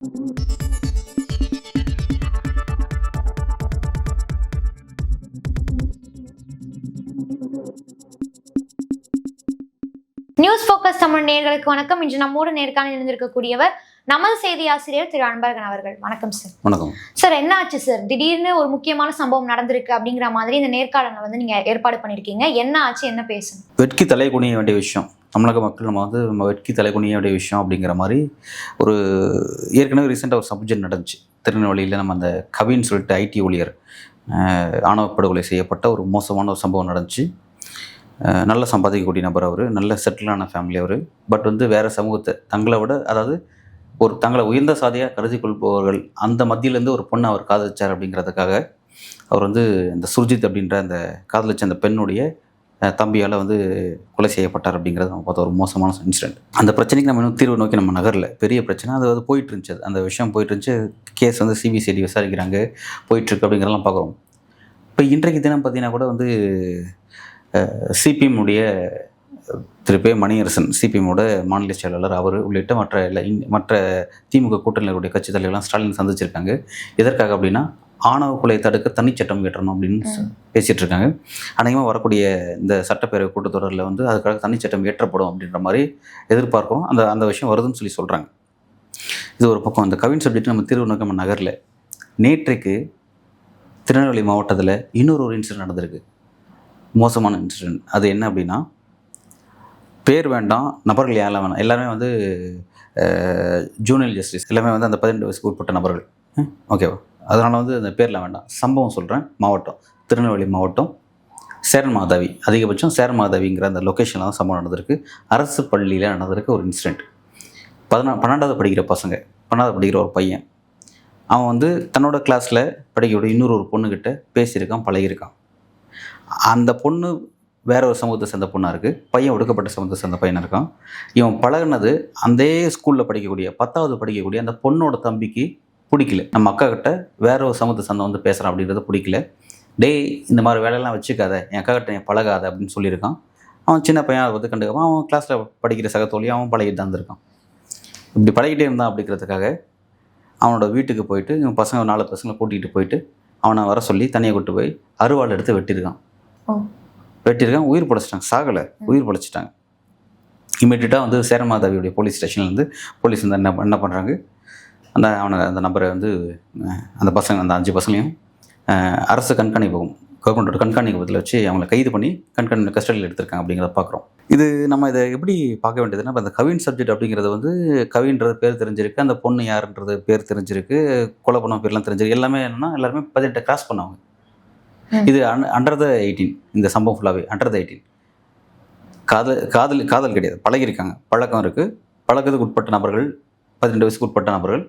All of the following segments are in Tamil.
நியூஸ் ஃபோக்கஸ் தமிழ் நேயர்களுக்கு வணக்கம். இன்று நம்மோடு நேர்காணலில் இருந்திருக்கக்கூடியவர் நமது செய்தி ஆசிரியர் திரு அன்பழகன் அவர்கள். வணக்கம் சார். வணக்கம் சார். என்ன ஆச்சு சார்? திடீர்னு ஒரு முக்கியமான சம்பவம் நடந்திருக்கு அப்படிங்கிற மாதிரி இந்த நேர்காணலை வந்து நீங்க ஏற்பாடு பண்ணிருக்கீங்க. என்ன ஆச்சு, என்ன பேசணும்? வெட்கி தலை குனிய வேண்டிய விஷயம், தமிழக மக்கள் நம்ம வெட்கி தலை குனிய வேண்டிய விஷயம் அப்படிங்கிற மாதிரி ஒரு ஏற்கனவே ரீசெண்டாக ஒரு சப்ஜெக்ட் நடந்துச்சு திருநெல்வேலியில். நம்ம அந்த கவின்னு சொல்லிட்டு ஐடி ஊழியர் ஆணவ படுகொலை செய்யப்பட்ட ஒரு மோசமான ஒரு சம்பவம் நடந்துச்சு. நல்ல சம்பாதிக்கக்கூடிய நபர் அவர், நல்ல செட்டிலான ஃபேமிலி அவர். பட் வந்து வேறு சமூகத்தை தங்களை விட, அதாவது ஒரு தங்களை உயர்ந்த சாதியாக கருதி கொள்பவர்கள் அந்த மத்தியிலேருந்து ஒரு பொண்ணை அவர் காதலிச்சார் அப்படிங்கிறதுக்காக அவர் வந்து இந்த சுர்ஜித் அப்படின்ற அந்த காதலிச்ச அந்த பெண்ணுடைய தம்பியால் வந்து கொலை செய்யப்பட்டார் அப்படிங்கிறது நம்ம பார்த்த ஒரு மோசமான இன்சிடென்ட். அந்த பிரச்சனைக்கு நம்ம இன்னும் தீர்வு நோக்கி நம்ம நகரில் பெரிய பிரச்சனை அது வந்து போயிட்டு இருந்துச்சு. அந்த விஷயம் போயிட்டு இருந்துச்சு. கேஸ் வந்து சிபிசிஐடி விசாரிக்கிறாங்க, போயிட்டுருக்கு அப்படிங்கிறதெல்லாம் பார்க்குறோம். இப்போ இன்றைக்கு தினம் பார்த்தீங்கன்னா கூட வந்து சிபிஎம்முடைய திரு பே மணியரசன், சிபிஎம்மோட மாநில செயலாளர், அவர் உள்ளிட்ட மற்ற திமுக கூட்டணிகளுடைய கட்சி தலைவர்கள்லாம் ஸ்டாலின் சந்திச்சிருக்காங்க. எதற்காக அப்படின்னா ஆணவ கொலை தடுக்க தனிச்சட்டம் இயற்றணும் அப்படின்னு பேசிகிட்டு இருக்காங்க. அநேகமாக வரக்கூடிய இந்த சட்டப்பேரவை கூட்டத்தொடரில் வந்து அதுக்காக தனிச்சட்டம் இயற்றப்படும் அப்படின்ற மாதிரி எதிர்பார்க்கிறோம். அந்த விஷயம் வருதுன்னு சொல்லி சொல்கிறாங்க. இது ஒரு பக்கம். அந்த கவின் சப்ஜெக்ட் நம்ம தீர்வு நோக்க நம்ம நகரில் நேற்றைக்கு திருநெல்வேலி மாவட்டத்தில் இன்னொரு இன்சிடென்ட் நடந்திருக்கு, மோசமான இன்சிடென்ட். அது என்ன அப்படின்னா, பேர் வேண்டாம், நபர்கள் யாரெல்லாம் வேணாம், எல்லாருமே வந்து ஜூனியர் ஜஸ்டிஸ், எல்லாமே வந்து அந்த 18 வயசுக்கு உட்பட்ட நபர்கள். ஓகேவா? அதனால் வந்து அந்த பேரில் வேண்டாம். சம்பவம் சொல்கிறேன். மாவட்டம் திருநெல்வேலி மாவட்டம் சேரன்மாதவி, அதிகபட்சம் சேரன்மாதவிங்கிற அந்த லொக்கேஷனில் தான் சம்பவம் நடந்திருக்கு. அரசு பள்ளியில் நடந்திருக்கு ஒரு இன்சிடென்ட். 12வது படிக்கிற பசங்க, 12வது படிக்கிற ஒரு பையன், அவன் வந்து தன்னோட கிளாஸில் படிக்கக்கூடிய இன்னொரு பொண்ணுக்கிட்ட பேசியிருக்கான், பழகியிருக்கான். அந்த பொண்ணு வேற ஒரு சமூகத்தை சேர்ந்த பொண்ணாக இருக்குது, பையன் ஒடுக்கப்பட்ட சமூகத்தை சேர்ந்த பையனாக இருக்கான். இவன் பழகினது அந்த ஸ்கூலில் படிக்கக்கூடிய 10வது படிக்கக்கூடிய அந்த பொண்ணோட தம்பிக்கு பிடிக்கல. நம்ம அக்கா கிட்ட வேற ஒரு சமூகத்தை சேர்ந்த வந்து பேசுகிறான் அப்படின்றது பிடிக்கல. டேய், இந்த மாதிரி வேலையெல்லாம் வச்சுக்காத, என் அக்கா கிட்ட என் பழகாத அப்படின்னு சொல்லியிருக்கான். அவன் சின்ன பையன் அதை வந்து கண்டுக்காம அவன் கிளாஸில் படிக்கிற சகத்தோழியும் அவன் பழகிட்டு தான் இருக்கான். இப்படி பழகிட்டே இருந்தான் அப்படிங்கிறதுக்காக அவனோட வீட்டுக்கு போயிட்டு இவன் பசங்க 4 பசங்களை கூட்டிகிட்டு போயிட்டு அவனை வர சொல்லி தனியாக கூட்டு போய் அருவாள் எடுத்து வெட்டியிருக்கான். உயிர் பொழைச்சிட்டாங்க. சாகலை, உயிர் பொழைச்சிட்டாங்க. இமீடியட்டாக வந்து சேரன்மாதவியுடைய போலீஸ் ஸ்டேஷன்லேருந்து போலீஸ் வந்து என்ன பண்ணுறாங்க, அந்த நபரை வந்து அந்த 5 பசங்களையும் அரசு கண்காணிப்பகம், கவர்மெண்டோட கண்காணிப்பகத்தில் வச்சு அவங்கள கைது பண்ணி கஸ்டடியில் எடுத்திருக்காங்க அப்படிங்கிறத பார்க்குறோம். இது நம்ம இதை எப்படி பார்க்க வேண்டியதுன்னா, இப்போ அந்த கவின் சப்ஜெக்ட் அப்படிங்கிறது வந்து கவின்றது பேர் தெரிஞ்சிருக்கு, அந்த பொண்ணு யாருன்றது பேர் தெரிஞ்சிருக்கு, கொலை பண்ண பேர்லாம் தெரிஞ்சிருக்கு. எல்லாமே என்னன்னா எல்லாருமே 18 கிராஸ் பண்ணவங்க. இது அண்டர் த 18. இந்த சம்பவம் ஃபுல்லாகவே அண்டர் த 18. காதல் கிடையாது, பழகிருக்காங்க, பழக்கம் இருக்குது. பழக்கத்துக்கு உட்பட்ட நபர்கள், 18 வயசுக்கு உட்பட்ட நபர்கள்.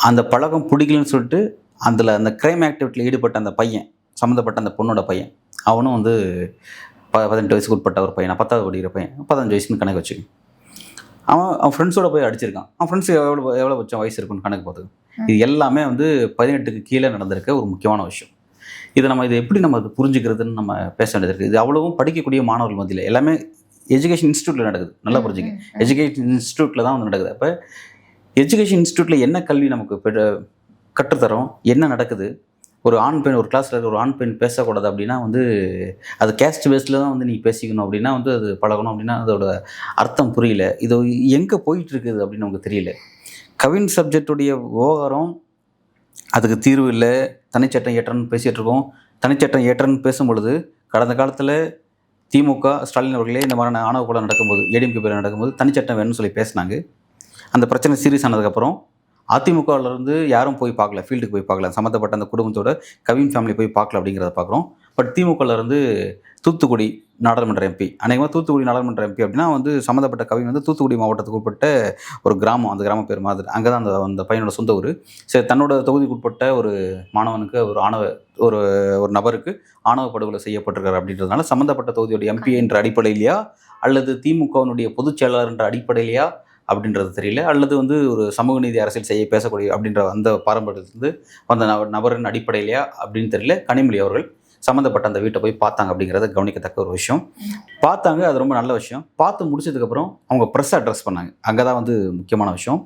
அந்த பழக்கம் பிடிக்கலன்னு சொல்லிட்டு அந்த கிரைம் ஆக்டிவிட்டியில் ஈடுபட்ட அந்த பையன், சம்மந்தப்பட்ட அந்த பொண்ணோட பையன், அவனும் வந்து 18 வயசுக்கு உட்பட்ட ஒரு பையன், 10வது படிக்கிற பையன், 15 வயசுன்னு கணக்கு வச்சுக்கோங்க. அவன் ஃப்ரெண்ட்ஸோட போய் அடிச்சிருக்கான். அவன் ஃப்ரெண்ட்ஸுக்கு எவ்வளோ வச்ச வயசு இருக்குன்னு கணக்கு பார்த்துக்கோங்க. இது எல்லாமே வந்து 18க்கு கீழே நடந்திருக்க ஒரு முக்கியமான விஷயம். இதை எப்படி நம்ம புரிஞ்சுக்கிறதுன்னு நம்ம பேச வேண்டியது இருக்குது. இது அவ்வளவும் படிக்கக்கூடிய மாணவர்கள் மத்தியில் எல்லாமே எஜுகேஷன் இன்ஸ்டியூட்டில் நடக்குது. நல்லா புரிஞ்சுங்க, எஜுகேஷன் இன்ஸ்டியூட்டில் தான் வந்து நடக்குது. அப்போ எஜுகேஷன் இன்ஸ்டியூட்டில் என்ன கல்வி நமக்கு கற்றுத்தரோம், என்ன நடக்குது, ஒரு ஆண் பெண் ஒரு கிளாஸில் இருக்கிற ஒரு ஆண் பெண் பேசக்கூடாது அப்படின்னா வந்து அது கேஸ்ட் பேஸில் தான் வந்து நீங்கள் பேசிக்கணும் அப்படின்னா வந்து அது பழகணும் அப்படின்னா அதோட அர்த்தம் புரியல. இது எங்கே போயிட்டுருக்குது அப்படின்னு நமக்கு தெரியல. கவின் சப்ஜெக்டுடைய விவகாரம், அதுக்கு தீர்வு இல்லை. தனிச்சட்டம் ஏற்றன்னு பேசிகிட்டு இருக்கோம். தனிச்சட்டம் ஏற்றன்னு பேசும்பொழுது கடந்த காலத்தில் திமுக ஸ்டாலின் அவர்களே இந்த மாதிரியான ஆணவ கொலை நடக்கும்போது, ஏடிஎம்கே பேர் நடக்கும்போது தனிச்சட்டம் வேணும்னு சொல்லி பேசினாங்க. அந்த பிரச்சனை சீரியஸ் ஆனதுக்கப்புறம் அதிமுகவிலேருந்து யாரும் போய் பார்க்கல, ஃபீல்டுக்கு போய் பார்க்கல, சம்மந்தப்பட்ட அந்த குடும்பத்தோட கவின் ஃபேமிலி போய் பார்க்கல அப்படிங்கிறத பார்க்குறோம். பட் திமுகவிலேருந்து தூத்துக்குடி நாடாளுமன்ற எம்பி, அநேகமாக தூத்துக்குடி நாடாளுமன்ற எம்பி அப்படின்னா வந்து சம்மந்தப்பட்ட கவின் வந்து தூத்துக்குடி மாவட்டத்துக்கு உட்பட்ட ஒரு கிராமம், அந்த கிராம பேர் மாதிரி, அங்கே தான் அந்த பையனோட சொந்த ஊர். சரி, தன்னோட தொகுதிக்கு உட்பட்ட ஒரு மாணவனுக்கு ஒரு நபருக்கு ஆணவ படுகொலை செய்யப்பட்டிருக்காரு அப்படின்றதுனால சம்மந்தப்பட்ட தொகுதியோட எம்பி என்ற அடிப்படையிலையா அல்லது திமுகவினுடைய பொதுச் செயலாளர் என்ற அடிப்படையிலையா அப்படின்றது தெரியல, அல்லது வந்து ஒரு சமூக நீதி அரசியல் பேசக்கூடிய அப்படின்ற அந்த பாரம்பரியத்திலிருந்து அந்த நபரின் அடிப்படையிலையா அப்படின்னு தெரியல. கனிமொழி அவர்கள் சம்மந்தப்பட்ட அந்த வீட்டை போய் பார்த்தாங்க அப்படிங்கிறத கவனிக்கத்தக்க ஒரு விஷயம். பார்த்தாங்க, அது ரொம்ப நல்ல விஷயம். பார்த்து முடிச்சதுக்கப்புறம் அவங்க ப்ரெஸ் அட்ரஸ் பண்ணாங்க. அங்கே தான் வந்து முக்கியமான விஷயம்.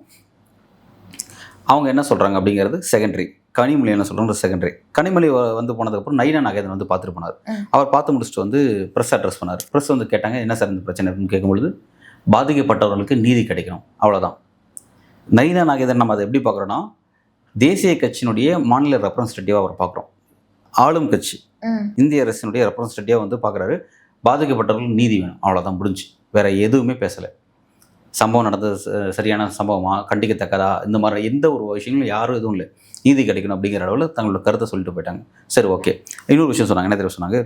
அவங்க என்ன சொல்கிறாங்க அப்படிங்கிறது செகண்டரி. கனிமொழி என்ன சொல்கிறாங்க செகண்டரி. கனிமொழி வந்து போனதுக்கப்புறம் நயினா நாகேந்திரன் வந்து பார்த்துட்டு போனார். அவர் பார்த்து முடிச்சுட்டு வந்து ப்ரெஸ் அட்ரஸ் பண்ணார். ப்ரெஸ் வந்து கேட்டாங்க, என்ன சார் இந்த பிரச்சனை அப்படின்னு கேட்கும்பொழுது, பாதிக்கப்பட்டவர்களுக்கு நீதி கிடைக்கணும், அவ்வளோதான். நயினா நாகேந்திரன் நம்ம அதை எப்படி பார்க்குறோன்னா, தேசிய கட்சியினுடைய மாநில ரெப்ரசன்டேட்டிவாக அவர் பார்க்குறோம். ஆளும் கட்சி இந்திய அரசினுடைய ரெப்ரசன்டேட்டிவாக வந்து பார்க்குறாரு. பாதிக்கப்பட்டவர்களுக்கு நீதி வேணும், அவ்வளோதான், முடிஞ்சு. வேறு எதுவுமே பேசலை. சம்பவம் நடந்தது சரியான சம்பவமா, கண்டிக்கத்தக்கதா, இந்த மாதிரி எந்த ஒரு விஷயங்களும் யாரும் எதுவும் இல்லை. நீதி கிடைக்கணும் அப்படிங்கிற அளவில் தங்களோட கருத்தை சொல்லிட்டு போயிட்டாங்க. சரி, ஓகே. இன்னொரு விஷயம் சொன்னாங்க. என்ன தெரியும் சொன்னாங்க,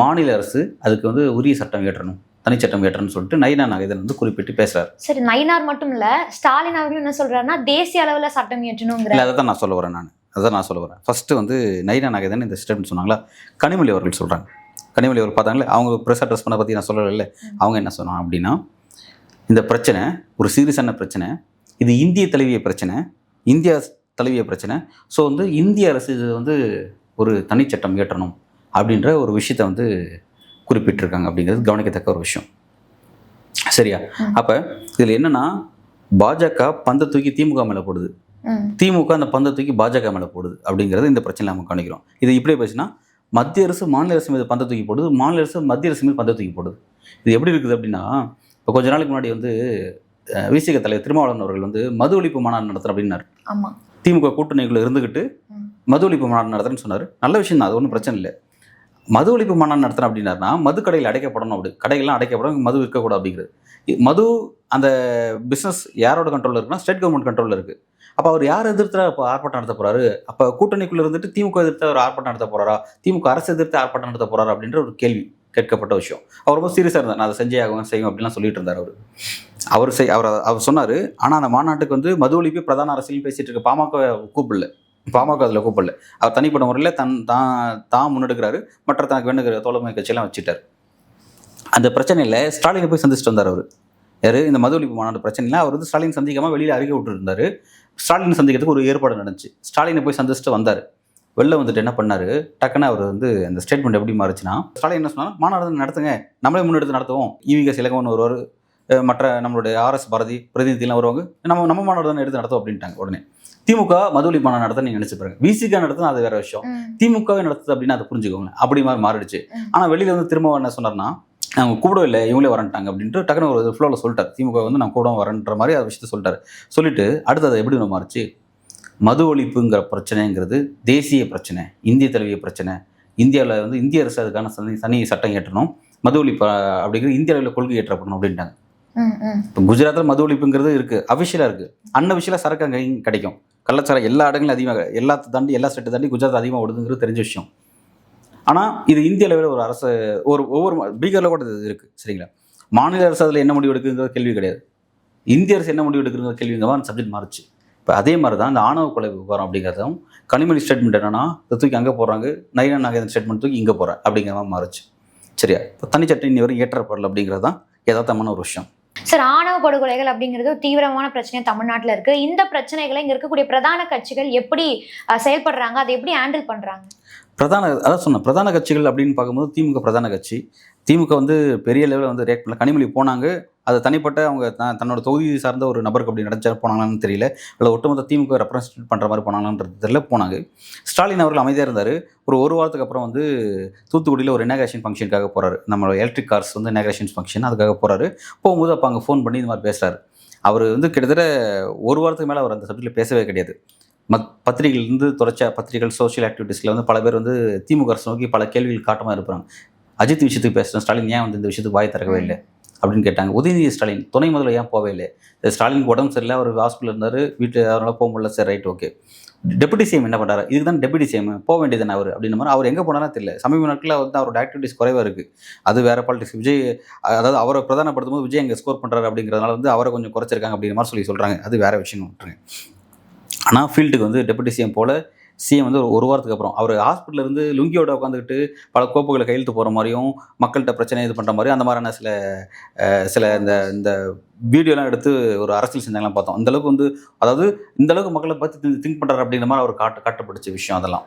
மாநில அரசு அதுக்கு வந்து உரிய சட்டம் ஏற்றணும், தனிச்சட்டம் ஏற்றணும்னு சொல்லிட்டு நயினா நாகேந்திரன் வந்து குறிப்பிட்டு பேசுறாரு. சரி, நயினார் மட்டும் இல்ல, ஸ்டாலின் அவர்களும் என்ன சொல்றாருன்னா தேசிய அளவுல சட்டம் ஏற்றணுங்கிற. அதை தான் நான் சொல்ல வரேன். ஃபர்ஸ்ட் வந்து நயினா நாகேந்திரன் இந்த ஸ்டேட்மெண்ட் சொன்னாங்களா, கனிமொழி அவர்கள் சொல்றாங்க. கனிமொழி அவர் பார்த்தாங்களே, அவங்க ப்ரெஸ் அட்ரஸ் பண்ண பற்றி நான் சொல்லலை. அவங்க என்ன சொன்னாங்க அப்படின்னா, இந்த பிரச்சனை ஒரு சீரியஸான பிரச்சனை, இது இந்திய தழுவிய பிரச்சனை, இந்தியா தழுவிய பிரச்சனை. ஸோ வந்து இந்திய அரசு இது வந்து ஒரு தனிச்சட்டம் ஏற்றணும் அப்படின்ற ஒரு விஷயத்தை வந்து குறிப்பிட்டிருக்காங்க அப்படிங்கிறது கவனிக்கத்தக்க ஒரு விஷயம். சரியா? அப்போ இதில் என்னன்னா, பாஜக பந்தை தூக்கி திமுக மேலே போடுது, திமுக அந்த பந்தை தூக்கி பாஜக மேலே போடுது அப்படிங்கிறது இந்த பிரச்சனை நம்ம கவனிக்கிறோம். இது இப்படியே பேசுனா, மத்திய அரசு மாநில அரசு மீது பந்தை தூக்கி போடுது, மாநில அரசு மத்திய அரசு மீது பந்தை தூக்கி போடுது. இது எப்படி இருக்குது அப்படின்னா, இப்போ கொஞ்ச நாளைக்கு முன்னாடி வந்து விசிக தலைவர் திருமாவளவன் அவர்கள் வந்து மது ஒழிப்பு மாநாடு நடத்துகிறேன் அப்படின்னாரு. திமுக கூட்டணிக்குள்ள இருந்துக்கிட்டு மது ஒழிப்பு மாநாடு நடத்துறேன்னு சொன்னார். நல்ல விஷயம் தான், அது ஒன்றும் பிரச்சனை இல்லை. மது ஒழிப்பு மாநாடு நடத்துகிறேன் அப்படின்னாருனா மது கடையில் அடைக்கப்படணும், அப்படி கடைகள்லாம் அடைக்கப்படணும், மது விற்கக்கூடாது அப்படிங்கிறது. மது அந்த பிஸ்னஸ் யாரோட கண்ட்ரோலில் இருக்குன்னா ஸ்டேட் கவர்மெண்ட் கண்ட்ரோலில் இருக்குது. அப்போ அவர் யார் எதிர்த்து இப்போ ஆர்ப்பாட்டம் நடத்த போகிறாரு? அப்போ கூட்டணிக்குள்ளே இருந்துட்டு திமுக எதிர்த்து அவர் ஆர்ப்பாட்டம் நடத்த போகிறாரா, திமுக அரசு எதிர்த்து ஆர்ப்பாட்டம் நடத்த போகிறாரா அப்படின்ற ஒரு கேள்வி கேட்கப்பட்ட விஷயம். அவர் ரொம்ப சீரியஸாக இருந்தார். நான் அதை செஞ்சே ஆகும் செய்யும் அப்படின்லாம் சொல்லிட்டு இருந்தார். அவர் சொன்னார். ஆனால் அந்த மாநாட்டுக்கு வந்து மது ஒழிப்பு பிரதான அரசியல் பேசிகிட்டு இருக்க பாமக அதில் கூப்பிடல. அவர் தனிப்பட்ட முறையில் தான் முன்னெடுக்கிறாரு. மற்ற தனக்கு வேணுங்கிற தோழமை கட்சியெல்லாம் வச்சுட்டார். அந்த பிரச்சனையில் ஸ்டாலினை போய் சந்திச்சுட்டு வந்தார். அவர் யார்? இந்த மது ஒழிப்பு மாநாடு பிரச்சனையில் அவர் வந்து ஸ்டாலின் சந்திக்காமல் வெளியில் அறிக்கை விட்டுருந்தார். ஸ்டாலின் சந்திக்கிறதுக்கு ஒரு ஏற்பாடு நடந்துச்சு. ஸ்டாலினை போய் சந்திச்சுட்டு வந்தார். வெளில வந்துட்டு என்ன பண்ணார், டக்குன்னு அவர் வந்து அந்த ஸ்டேட்மெண்ட் எப்படி மாறுச்சுன்னா, ஸ்டாலின் என்ன சொன்னால், மாநாடு நடத்துங்க, நம்மளே முன்னெடுத்து நடத்துவோம், ஈவிகேஸ் இலங்கவன் வருவார், மற்ற நம்மளுடைய ஆர்எஸ் பாரதி பிரதிநிதிலாம் வருவாங்க, நம்ம மாநாடு தானே எடுத்து நடத்துவோம் அப்படின்ட்டாங்க. உடனே திமுக மது ஒழிப்பு மாநாடு நடத்த நீங்கள் நினச்சி பாருங்க. விசிக நடத்துனா அது வேற விஷயம், திமுகவே நடத்துது அப்படின்னு அதை புரிஞ்சுக்கோங்க. அப்படி மாதிரி மாறிடுச்சு. ஆனால் வெளியில் வந்து திரும்ப என்ன சொன்னார்னா, அவங்க கூப்பிடவே இல்லை, இவங்களே வரன்ட்டாங்க அப்படின்ட்டு டக்குன்னு ஒரு ஃப்ளோவில் சொல்லிட்டார். திமுக வந்து நான் கூட வரன்ற மாதிரி அதை விஷயத்த சொல்லிட்டார். சொல்லிட்டு அடுத்து அதை எப்படி ஒன்று மாறிச்சு, மது ஒழிப்புங்கிற பிரச்சனைங்கிறது தேசிய பிரச்சனை, இந்திய தழுவிய பிரச்சனை. இந்தியாவில் வந்து இந்திய அரசு அதுக்கான தனி சட்டம் ஏற்றணும், மது ஒழிப்பு அப்படிங்கிறது இந்திய அளவில் கொள்கை ஏற்றப்படணும் அப்படின்ட்டாங்க. இப்போ குஜராத்தில் மது ஒழிப்புங்கிறது இருக்குது, அஃபிஷியலாக இருக்குது. அன்அஃபிஷியலாக சரக்கு அங்கே கிடைக்கும். கள்ளச்சாரம் எல்லா இடங்களும் அதிகமாக, எல்லா ஸ்டேட்டை தாண்டி குஜராத் அதிகமாக ஓடுதுங்கிறது தெரிஞ்ச விஷயம். ஆனால் இது இந்திய அளவில் ஒரு அரசு ஒவ்வொரு பீகாரில் கூட இது இருக்குது. சரிங்களா? மாநில அரசு அதில் என்ன முடிவு எடுக்குங்கிற கேள்வி கிடையாது, இந்திய அரசு என்ன முடிவு எடுக்குங்கிற கேள்விங்க தான் சப்ஜெக்ட் மாறிச்சு. இப்போ அதே மாதிரி தான் இந்த ஆணவ கொலை விவகாரம் அப்படிங்கிறதும் கனிமொழி ஸ்டேட்மெண்ட் என்னன்னா, இதை தூக்கி அங்கே போடுறாங்க, நயினா நாகேந்திரன் ஸ்டேட்மெண்ட் தூக்கி இங்கே போகிறேன் அப்படிங்கிற மாதிரி மாறிச்சு. சரியா? இப்போ தனிச்சட்டம் இன்னி வரைக்கும் ஏற்றப்படல அப்படிங்கிறது தான் யதார்த்தமான ஒரு விஷயம். சார், ஆணவ படுகொலைகள் அப்படிங்கிறது தீவிரமான பிரச்சனை தமிழ்நாட்டில் இருக்கு. இந்த பிரச்சனைகளை இங்க இருக்கக்கூடிய பிரதான கட்சிகள் எப்படி செயல்படுறாங்க, அதை எப்படி ஹேண்டில் பண்றாங்க? பிரதான கட்சிகள் அப்படின்னு பார்க்கும்போது திமுக பிரதான கட்சி. திமுக வந்து பெரிய லெவலில் வந்து ரியாக்ட் பண்ணல. கனிமொழி போனாங்க, அது தனிப்பட்ட அவங்க தன்னோட தொகுதி சார்ந்த ஒரு நபருக்கு அப்படி நடச்சா போனாங்களான்னு தெரியல, இல்லை ஒட்டுமொத்த திமுக ரெப்ரசன்ட் பண்ணுற மாதிரி போனாங்களான்றது தெரியல. போனாங்க. ஸ்டாலின் அவர்கள் அமைதியாக இருந்தார். ஒரு வாரத்துக்கு அப்புறம் வந்து தூத்துக்குடியில் ஒரு இனாகிரேஷன் ஃபங்க்ஷனுக்காக போகிறாரு. நம்மளோட எலக்ட்ரிக் கார்ஸ் வந்து இனாகிரேஷன் ஃபங்க்ஷன், அதுக்காக போகிறாரு. போகும்போது அப்போ அங்கே ஃபோன் பண்ணி இந்த மாதிரி பேசுகிறாரு. அவர் வந்து கிட்டத்தட்ட ஒரு வாரத்துக்கு மேலே அவர் அந்த சப்ஜெக்டில் பேசவே கிடையாது. பத்திரிகையிலிருந்து பத்திரிகைகள் சோஷியல் ஆக்டிவிட்டீஸில் வந்து பல பேர் வந்து திமுக அரசு நோக்கி பல கேள்விகள் காட்டமாக இருப்பாங்க. அஜித் விஷயத்துக்கு பேசுகிறேன், ஸ்டாலின் ஏன் வந்து இந்த விஷயத்துக்கு வாய் திறக்கவே இல்லை அப்படின்னு கேட்டாங்க. உதயநிதி ஸ்டாலின் துணை முதல்வர் ஏன் போவே இல்லை? ஸ்டாலினுக்கு உடம்பு சரியில்லை, அவர் ஹாஸ்பிட்டல் இருந்தார், அதனால் போக முடியல. சரி, ரைட், ஓகே. டெபுட்டி சிஎம் என்ன பண்ணுறாரு? இதுக்கு தான் டெபுட்டி சிஎம் போக வேண்டியதுன்னு அவர் அப்படின்ற மாதிரி. அவர் எங்கே போனாலும் தெரியல. சமீப நாட்களில் வந்து அவரோட ஆக்டிவிட்டிஸ் குறைவாக இருக்குது. அது வேறு பாலிடிக்ஸ். விஜய், அதாவது அவரை பிரதானப்படுத்தும் போது விஜய் எங்கே ஸ்கோர் பண்ணுறாரு அப்படிங்கிறதுனால வந்து அவரை கொஞ்சம் குறைச்சிருக்காங்க அப்படிங்கிற மாதிரி சொல்கிறாங்க. அது வேறு விஷயம் விட்டுருங்க. ஆனால் ஃபீல்டுக்கு வந்து டெபுட்டி சிஎம் போல் சிஎம் வந்து ஒரு வாரத்துக்கு அப்புறம் அவர் ஹாஸ்பிட்டலில் இருந்து லுங்கியோட உட்காந்துக்கிட்டு பல கோப்புகளை கையெழுத்து போகிற மாதிரியும் மக்கள்கிட்ட பிரச்சனை இது பண்ணுற மாதிரியும் அந்த மாதிரியான சில இந்த வீடியோலாம் எடுத்து ஒரு அரசியல் செஞ்சாங்கலாம் பார்த்தோம். அந்தளவுக்கு வந்து, அதாவது இந்தளவுக்கு மக்களை பற்றி திங்க் பண்ணுறாரு அப்படிங்கிற மாதிரி அவர் காட்டப்பட்டுச்சு விஷயம் அதெல்லாம்.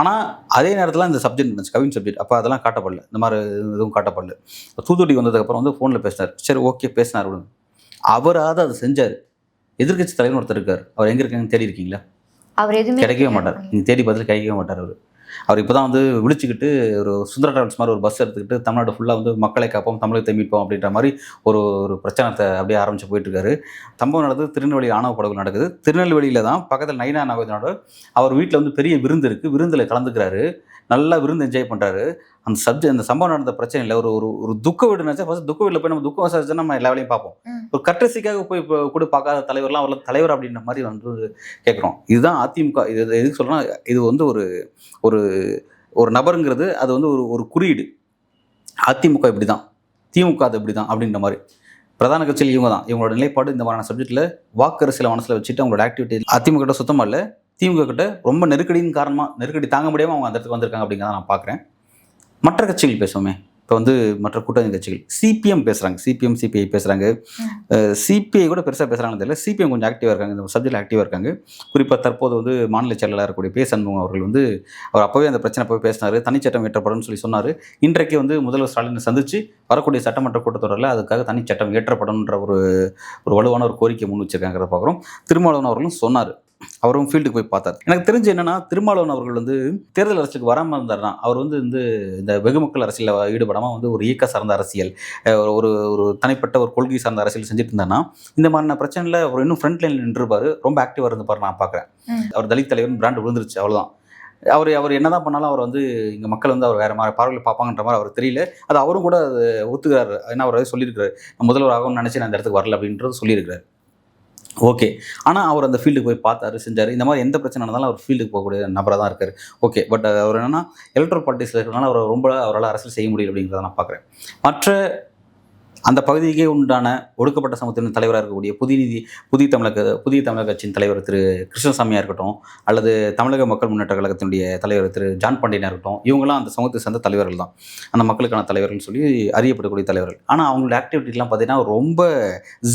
ஆனால் அதே நேரத்தில் இந்த சப்ஜெக்ட் இருந்துச்சு, கவின் சப்ஜெக்ட். அப்போ அதெல்லாம் காட்டப்படல, இந்த மாதிரி எதுவும் காட்டப்படல. தூத்துக்குடி வந்ததுக்கப்புறம் வந்து ஃபோனில் பேசினார். சரி, ஓகே, பேசினார். அவராவது அதை செஞ்சார். எதிர்க்கட்சி தலைவர் ஒருத்தர் இருக்கார். அவர் எங்கே இருக்காங்கன்னு தேடி இருக்கீங்களா? அவர் எதுவுமே கிடைக்கவே மாட்டார். நீங்கள் தேடி பதில் கிடைக்கவே மாட்டார் அவர். அவர் இப்போ தான் வந்து விழிச்சுக்கிட்டு ஒரு சுந்தர டிராவல்ஸ் மாதிரி ஒரு பஸ் எடுத்துக்கிட்டு தமிழ்நாடு ஃபுல்லாக வந்து மக்களை காப்போம், தமிழகத்தை மீட்போம் அப்படின்ற மாதிரி ஒரு ஒரு பிரச்சனத்தை அப்படியே ஆரம்பித்து போயிட்டுருக்காரு. சம்பவம் நடந்தது திருநெல்வேலி ஆணவ படுகொலை நடக்குது. திருநெல்வேலியில் தான் பக்கத்தில் நைனா நாகேந்திரனோட அவர் வீட்டில் வந்து பெரிய விருந்து இருக்குது. விருந்தில் கலந்துக்கிறாரு. நல்லா விருந்து என்ஜாய் பண்ணுறாரு. அந்த சம்பவம் நடந்த பிரச்சனை இல்லை. ஒரு ஒரு ஒரு துக்க வீடு நினச்சா ஃபஸ்ட் துக்க வீட்டில் போய் நம்ம துக்கம் விசாரிச்சா நம்ம எல்லா வேலையும் பார்ப்போம். ஒரு கட்டரசிக்காக போய் இப்போ கூட பார்க்காத தலைவர்லாம் அவர்லாம் தலைவர் அப்படின்ற மாதிரி வந்து கேட்குறோம். இதுதான் அதிமுக. இது எதுக்கு சொல்கிறோன்னா, இது வந்து ஒரு ஒரு ஒரு நபருங்கிறது அது வந்து ஒரு ஒரு குறியீடு. அதிமுக இப்படி தான், திமுக அது இப்படி தான் அப்படின்ற மாதிரி. பிரதான கட்சியில் இவங்க தான். இவங்களோட நிலைப்பாடு இந்த மாதிரியான சப்ஜெக்டில் வாக்கு அரசியலை மனசில் வச்சுட்டு அவங்களோட ஆக்டிவிட்டி அதிமுக கிட்ட சுத்தமாக இல்லை. திமுக கிட்ட ரொம்ப நெருக்கடியின் காரணமாக நெருக்கடி தாங்க முடியாமல் அவங்க அந்த இடத்துக்கு வந்திருக்காங்க அப்படிங்கிறத நான் பார்க்குறேன். மற்ற கட்சிகள் பேசுவோமே. இப்போ வந்து மற்ற கூட்டணி கட்சிகள் சிபிஎம் பேசுகிறாங்க, சிபிஎம் சிபிஐ பேசுகிறாங்க. சிபிஐ கூட பெருசாக பேசுகிறாங்கன்னு தெரியல. சிபிஎம் கொஞ்சம் ஆக்டிவாக இருக்காங்க, இந்த சப்ஜெக்டில் ஆக்டிவாக இருக்காங்க. குறிப்பாக தற்போது வந்து மாநில செயலாளராக இருக்கக்கூடிய பே சண்முகம் அவர்கள் வந்து அவர் அப்போவே அந்த பிரச்சனை போய் பேசினார். தனிச்சட்டம் இயற்றப்படும் சொல்லி சொன்னார். இன்றைக்கு வந்து முதல்வர் ஸ்டாலினை சந்தித்து வரக்கூடிய சட்டமன்ற கூட்டத்தொடரில் அதுக்காக தனிச்சட்டம் இயற்றப்படும்ன்ற ஒரு வலுவான ஒரு கோரிக்கை முன் வச்சிருக்காங்கிறத பார்க்குறோம். திருமாவளவன் அவர்களும் சொன்னார். அவரும் ஃபீல்டுக்கு போய் பார்த்தார். எனக்கு தெரிஞ்சு என்னன்னா, திருமாவளவன் அவர்கள் வந்து தேர்தல் அரசியலுக்கு வராமல் இருந்தார்னா அவர் வந்து இந்த வெகுமக்கள் அரசியலில் ஈடுபடாமல் வந்து ஒரு இயக்க சார்ந்த அரசியல், ஒரு ஒரு தனிப்பட்ட ஒரு கொள்கை சார்ந்த அரசியல் செஞ்சுட்டு இருந்தார்னா இந்த மாதிரியான பிரச்சனையில் அவர் இன்னும் ஃப்ரண்ட் லைனில் நின்றுப்பார், ரொம்ப ஆக்டிவாக இருந்துப்பார் நான் பார்க்குறேன். அவர் தலித் தலைவர் பிராண்ட் விழுந்துருச்சு, அவ்வளோதான். அவர் என்னதான் பண்ணாலும் அவர் வந்து இங்கே மக்கள் வந்து அவர் வேறு மாதிரி பார்வையில் பார்ப்பாங்கன்ற மாதிரி அவர் தெரியல. அது அவரும் கூட ஒத்துக்கிறார். ஏன்னா அவர் சொல்லியிருக்காரு, முதல்வர் ஆகும்னு நினச்சி நான் இந்த இடத்துக்கு வரல அப்படின்றது சொல்லியிருக்கிறார். ஓகே. ஆனால் அவர் அந்த ஃபீல்டுக்கு போய் பார்த்தாரு, செஞ்சார். இந்த மாதிரி எந்த பிரச்சனை நடந்தாலும் அவர் ஃபீல்டுக்கு போகக்கூடிய நபராக தான் இருக்கார். ஓகே. பட் அவர் என்னென்னா எலக்ட்ரல் பாலிட்டிக்ஸில் இருக்கிறனால அவரால் அரசியல் செய்ய முடியல அப்படிங்கிறத நான் பார்க்குறேன். மற்ற அந்த பகுதிக்கே உண்டான ஒடுக்கப்பட்ட சமூகத்தின் தலைவராக இருக்கக்கூடிய புதிய தமிழக கட்சியின் தலைவர் திரு கிருஷ்ணசாமியாக இருக்கட்டும், அல்லது தமிழக மக்கள் முன்னேற்ற கழகத்தினுடைய தலைவர் திரு ஜான் பாண்டியனாக இருக்கட்டும், இவங்களாம் அந்த சமூகத்தை சேர்ந்த தலைவர்கள் தான். அந்த மக்களுக்கான தலைவர்கள்னு சொல்லி அறியப்படக்கூடிய தலைவர்கள். ஆனால் அவங்களோட ஆக்டிவிட்டிலாம் பார்த்தீங்கன்னா ரொம்ப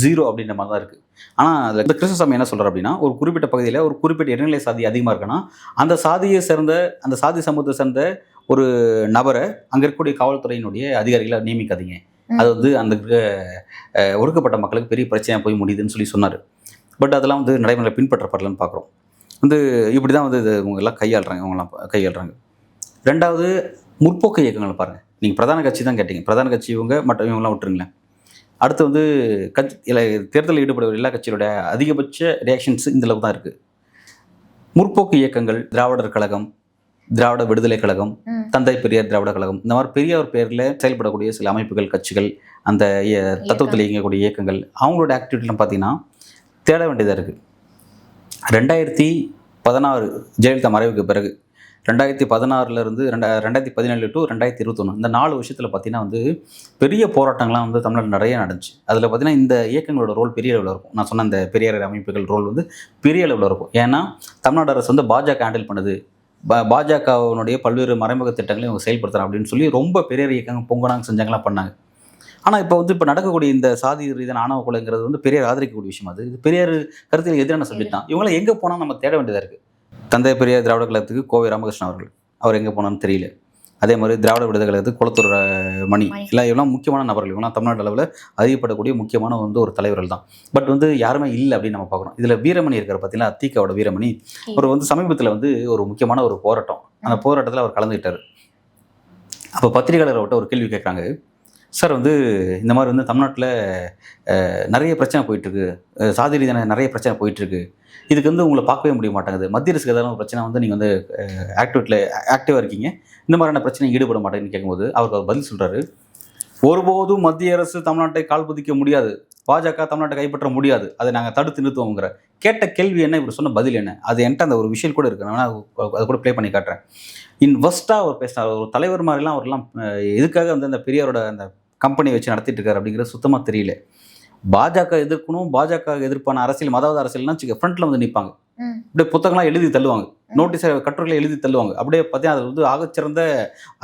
ஜீரோ அப்படின்ற மாதிரி தான் இருக்குது. ஆனால் அதில் இந்த கிருஷ்ணசாமி என்ன சொல்கிறார் அப்படின்னா, ஒரு குறிப்பிட்ட பகுதியில் ஒரு குறிப்பிட்ட இடைநிலை சாதி அதிகமாக இருக்குன்னா அந்த சாதி சமூகத்தை சேர்ந்த ஒரு நபரை அங்கே இருக்கக்கூடிய காவல்துறையினுடைய அதிகாரிகளை நியமிக்காதீங்க. அது வந்து அந்த ஒடுக்கப்பட்ட மக்களுக்கு பெரிய பிரச்சனையாக போய் முடியுதுன்னு சொல்லி சொன்னார். பட் அதெல்லாம் வந்து நடைமுறையில் பின்பற்றப்படலன்னு பார்க்குறோம். வந்து இப்படி தான் வந்து இவங்க எல்லாம் கையாளுறாங்க. ரெண்டாவது, முற்போக்கு இயக்கங்கள் பாருங்கள். நீங்கள் பிரதான கட்சி தான் கேட்டீங்க. பிரதான கட்சி இவங்கெல்லாம் விட்டுருங்களேன். அடுத்து வந்து தேர்தலில் ஈடுபடுற எல்லா கட்சியோட அதிகபட்ச ரியாக்ஷன்ஸ் இந்த அளவு தான் இருக்குது. முற்போக்கு இயக்கங்கள், திராவிடர் கழகம், திராவிட விடுதலை கழகம், தந்தை பெரியார் திராவிட கழகம், இந்த மாதிரி பெரியார் பேரில் செயல்படக்கூடிய சில அமைப்புகள், கட்சிகள், அந்த தத்துவத்தில் இயங்கக்கூடிய இயக்கங்கள், அவங்களோட ஆக்டிவிட்டிலாம் பார்த்தீங்கன்னா தேட வேண்டியதாக இருக்குது. 2016 ஜெயலலிதா மறைவுக்கு பிறகு 2016 2017 டு 2021 இந்த 4 வருஷத்தில் பார்த்தீங்கன்னா வந்து பெரிய போராட்டங்கள்லாம் வந்து தமிழ்நாடு நிறைய நடந்துச்சு. அதில் பார்த்தீங்கன்னா இந்த இயக்கங்களோட ரோல் பெரிய அளவில் இருக்கும். நான் சொன்ன அந்த பெரியார் அமைப்புகள் ரோல் வந்து பெரிய அளவில் இருக்கும். ஏன்னா தமிழ்நாடு அரசு வந்து பாஜக ஹேண்டில் பண்ணுது, பாஜகவினுடைய பல்வேறு மறைமுக திட்டங்களையும் இவங்க செயல்படுத்துகிறாங்க அப்படின்னு சொல்லி ரொம்ப பெரியார் இயக்கங்கள் பொங்கனாங்க செஞ்சாங்கலாம் பண்ணாங்க. ஆனால் இப்போ நடக்கக்கூடிய இந்த சாதி ரீதியான ஆணவ கொலைங்கிறது வந்து பெரியார் ஆதரிக்கக்கூடிய விஷயம். இது பெரியார் கருத்தில் எதிரான சப்ஜெக்ட் தான். இவங்களாம் எங்கே போனால் நம்ம தேட வேண்டியதாக இருக்குது. தந்தை பெரியார் திராவிட கழகத்துக்கு கோவை ராமகிருஷ்ணன் அவர் எங்கே போனான்னு தெரியல. அதே மாதிரி திராவிட விடுதலை கழகத்துக்கு குளத்தூர் மணி, இவெல்லாம் முக்கியமான நபர்கள். இவங்களாம் தமிழ்நாடு அளவில் அறியப்படக்கூடிய முக்கியமான வந்து ஒரு தலைவர்கள் தான். பட் வந்து யாருமே இல்லை அப்படின்னு நம்ம பார்க்குறோம். இதில் வீரமணி இருக்கிற பார்த்தீங்கன்னா, அத்திகாவோட வீரமணி, அவர் வந்து சமீபத்தில் வந்து ஒரு முக்கியமான ஒரு போராட்டம், அந்த போராட்டத்தில் அவர் கலந்துக்கிட்டார். அப்போ பத்திரிகையாளர்கிட்ட ஒரு கேள்வி கேட்குறாங்க, சார் வந்து இந்த மாதிரி வந்து தமிழ்நாட்டில் நிறைய பிரச்சனை போயிட்டுருக்கு, சாதி ரீதியான நிறைய பிரச்சனை போயிட்டுருக்கு, இதுக்கு வந்து உங்களை பார்க்கவே முடிய மாட்டேங்குது, மத்திய அரசுக்கு ஏதாவது பிரச்சனை வந்து நீங்கள் வந்து ஆக்டிவாக இருக்கீங்க, இந்த மாதிரியான பிரச்சனை ஈடுபட மாட்டேங்குன்னு கேட்கும்போது அவருக்கு அவர் பதில் சொல்கிறாரு, ஒருபோதும் மத்திய அரசு தமிழ்நாட்டை கால் பதிக்க முடியாது, பாஜக தமிழ்நாட்டை கைப்பற்ற முடியாது, அதை நாங்கள் தடுத்து நிறுத்துவோங்கிற. கேட்ட கேள்வி என்ன, இவர் சொன்ன பதில் என்ன, அது என்கிட்ட அந்த ஒரு விஷயம் கூட இருக்குது, நான் அதை கூட ப்ளே பண்ணி காட்டுறேன். இன்வெஸ்ட்டாக அவர் பேசினார். ஒரு தலைவர் மாதிரிலாம் அவர்லாம் எதுக்காக வந்து அந்த பெரியாரோட அந்த கம்பெனியை வச்சு நடத்திட்டு இருக்காரு அப்படிங்கிறது சுத்தமாக தெரியல. பாஜக எதிர்க்கணும், பாஜக எதிர்ப்பான அரசியல், மதவாத அரசியல்னா ஃப்ரண்ட்டில் வந்து நிற்பாங்க, அப்படியே புத்தகம்லாம் எழுதி தள்ளுவாங்க, நோட்டீஸை கட்டுரைகளை எழுதி தள்ளுவாங்க, அப்படியே பார்த்தீங்கன்னா அது வந்து ஆகச்சிறந்த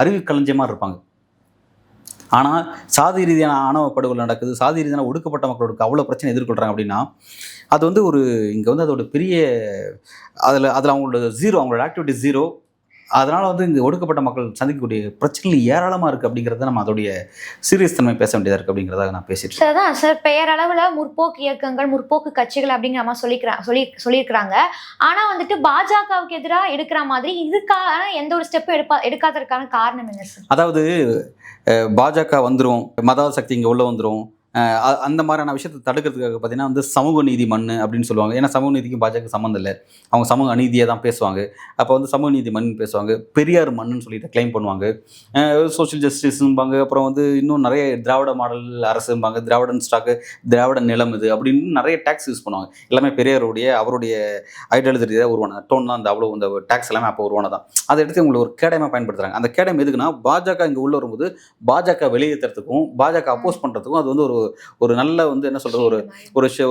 அறிவு களஞ்சியமாக இருப்பாங்க. ஆனால் சாதி ரீதியான ஆணவ படுகொலை நடக்குது, சாதி ரீதியான ஒடுக்கப்பட்ட மக்களுக்கு அவ்வளோ பிரச்சனை எதிர்கொள்கிறாங்க அப்படின்னா அது வந்து இங்கே வந்து அதோட பெரிய அதில் அவங்களோட ஜீரோ, அவங்களோட ஆக்டிவிட்டி ஜீரோ, அதனால் வந்து இந்த ஒடுக்கப்பட்ட மக்கள் சந்திக்கக்கூடிய பிரச்சனைகள் ஏராளமாக இருக்குது அப்படிங்கிறத நம்ம அதோடைய சீரியஸ் தன்மை பேச வேண்டியதாக இருக்குது அப்படிங்கிறத நான் பேசிட்டு சார் தான் சார் பெயரளவில் முற்போக்கு இயக்கங்கள் முற்போக்கு கட்சிகள் அப்படிங்கிற மாதிரி சொல்லியிருக்கிறாங்க. ஆனால் வந்துட்டு பாஜகவுக்கு எதிராக எடுக்கிற மாதிரி இதுக்கான எந்த ஒரு ஸ்டெப்பும் எடுக்காததுக்கான காரணம் என்ன சார்? அதாவது பாஜக வந்துடும், மதவாத சக்தி இங்கே உள்ள வந்துடும், அந்த மாதிரியான விஷயத்தை தடுக்கிறதுக்காக பார்த்தீங்கன்னா வந்து சமூக நீதி மண் அப்படின்னு சொல்லுவாங்க. ஏன்னா சமூக நீதிக்கும் பாஜக சம்மந்தம் இல்லை, அவங்க சமூக அநீதியை தான் பேசுவாங்க. அப்போ வந்து சமூக நீதி மண் பேசுவாங்க, பெரியார் மண்ணுன்னு சொல்லிட்டு கிளைம் பண்ணுவாங்க, சோஷியல் ஜஸ்டிஸ்ம்பாங்க, அப்புறம் வந்து இன்னும் நிறைய திராவிட மாடல் அரசும்பாங்க, திராவிடன் ஸ்டாக்கு, திராவிட நிலம் இது அப்படின்னு நிறைய டேக்ஸ் யூஸ் பண்ணுவாங்க. எல்லாமே பெரியாருடைய அவருடைய ஐடியாலஜி தான் உருவானது, டோன் தான் அந்த அவ்வளோ இந்த டேக்ஸ் எல்லாமே அப்போ உருவானதான். அதை எடுத்து உங்களுக்கு ஒரு கேடயமாக பயன்படுத்துகிறாங்க. அந்த கேடயம் எதுக்குன்னா பாஜக இங்கே உள்ள வரும்போது பாஜக வெளியேற்றுறதுக்கும் பாஜக அப்போஸ் பண்ணுறதுக்கும் அது வந்து ஒரு நல்ல வந்து என்ன சொல்கிறது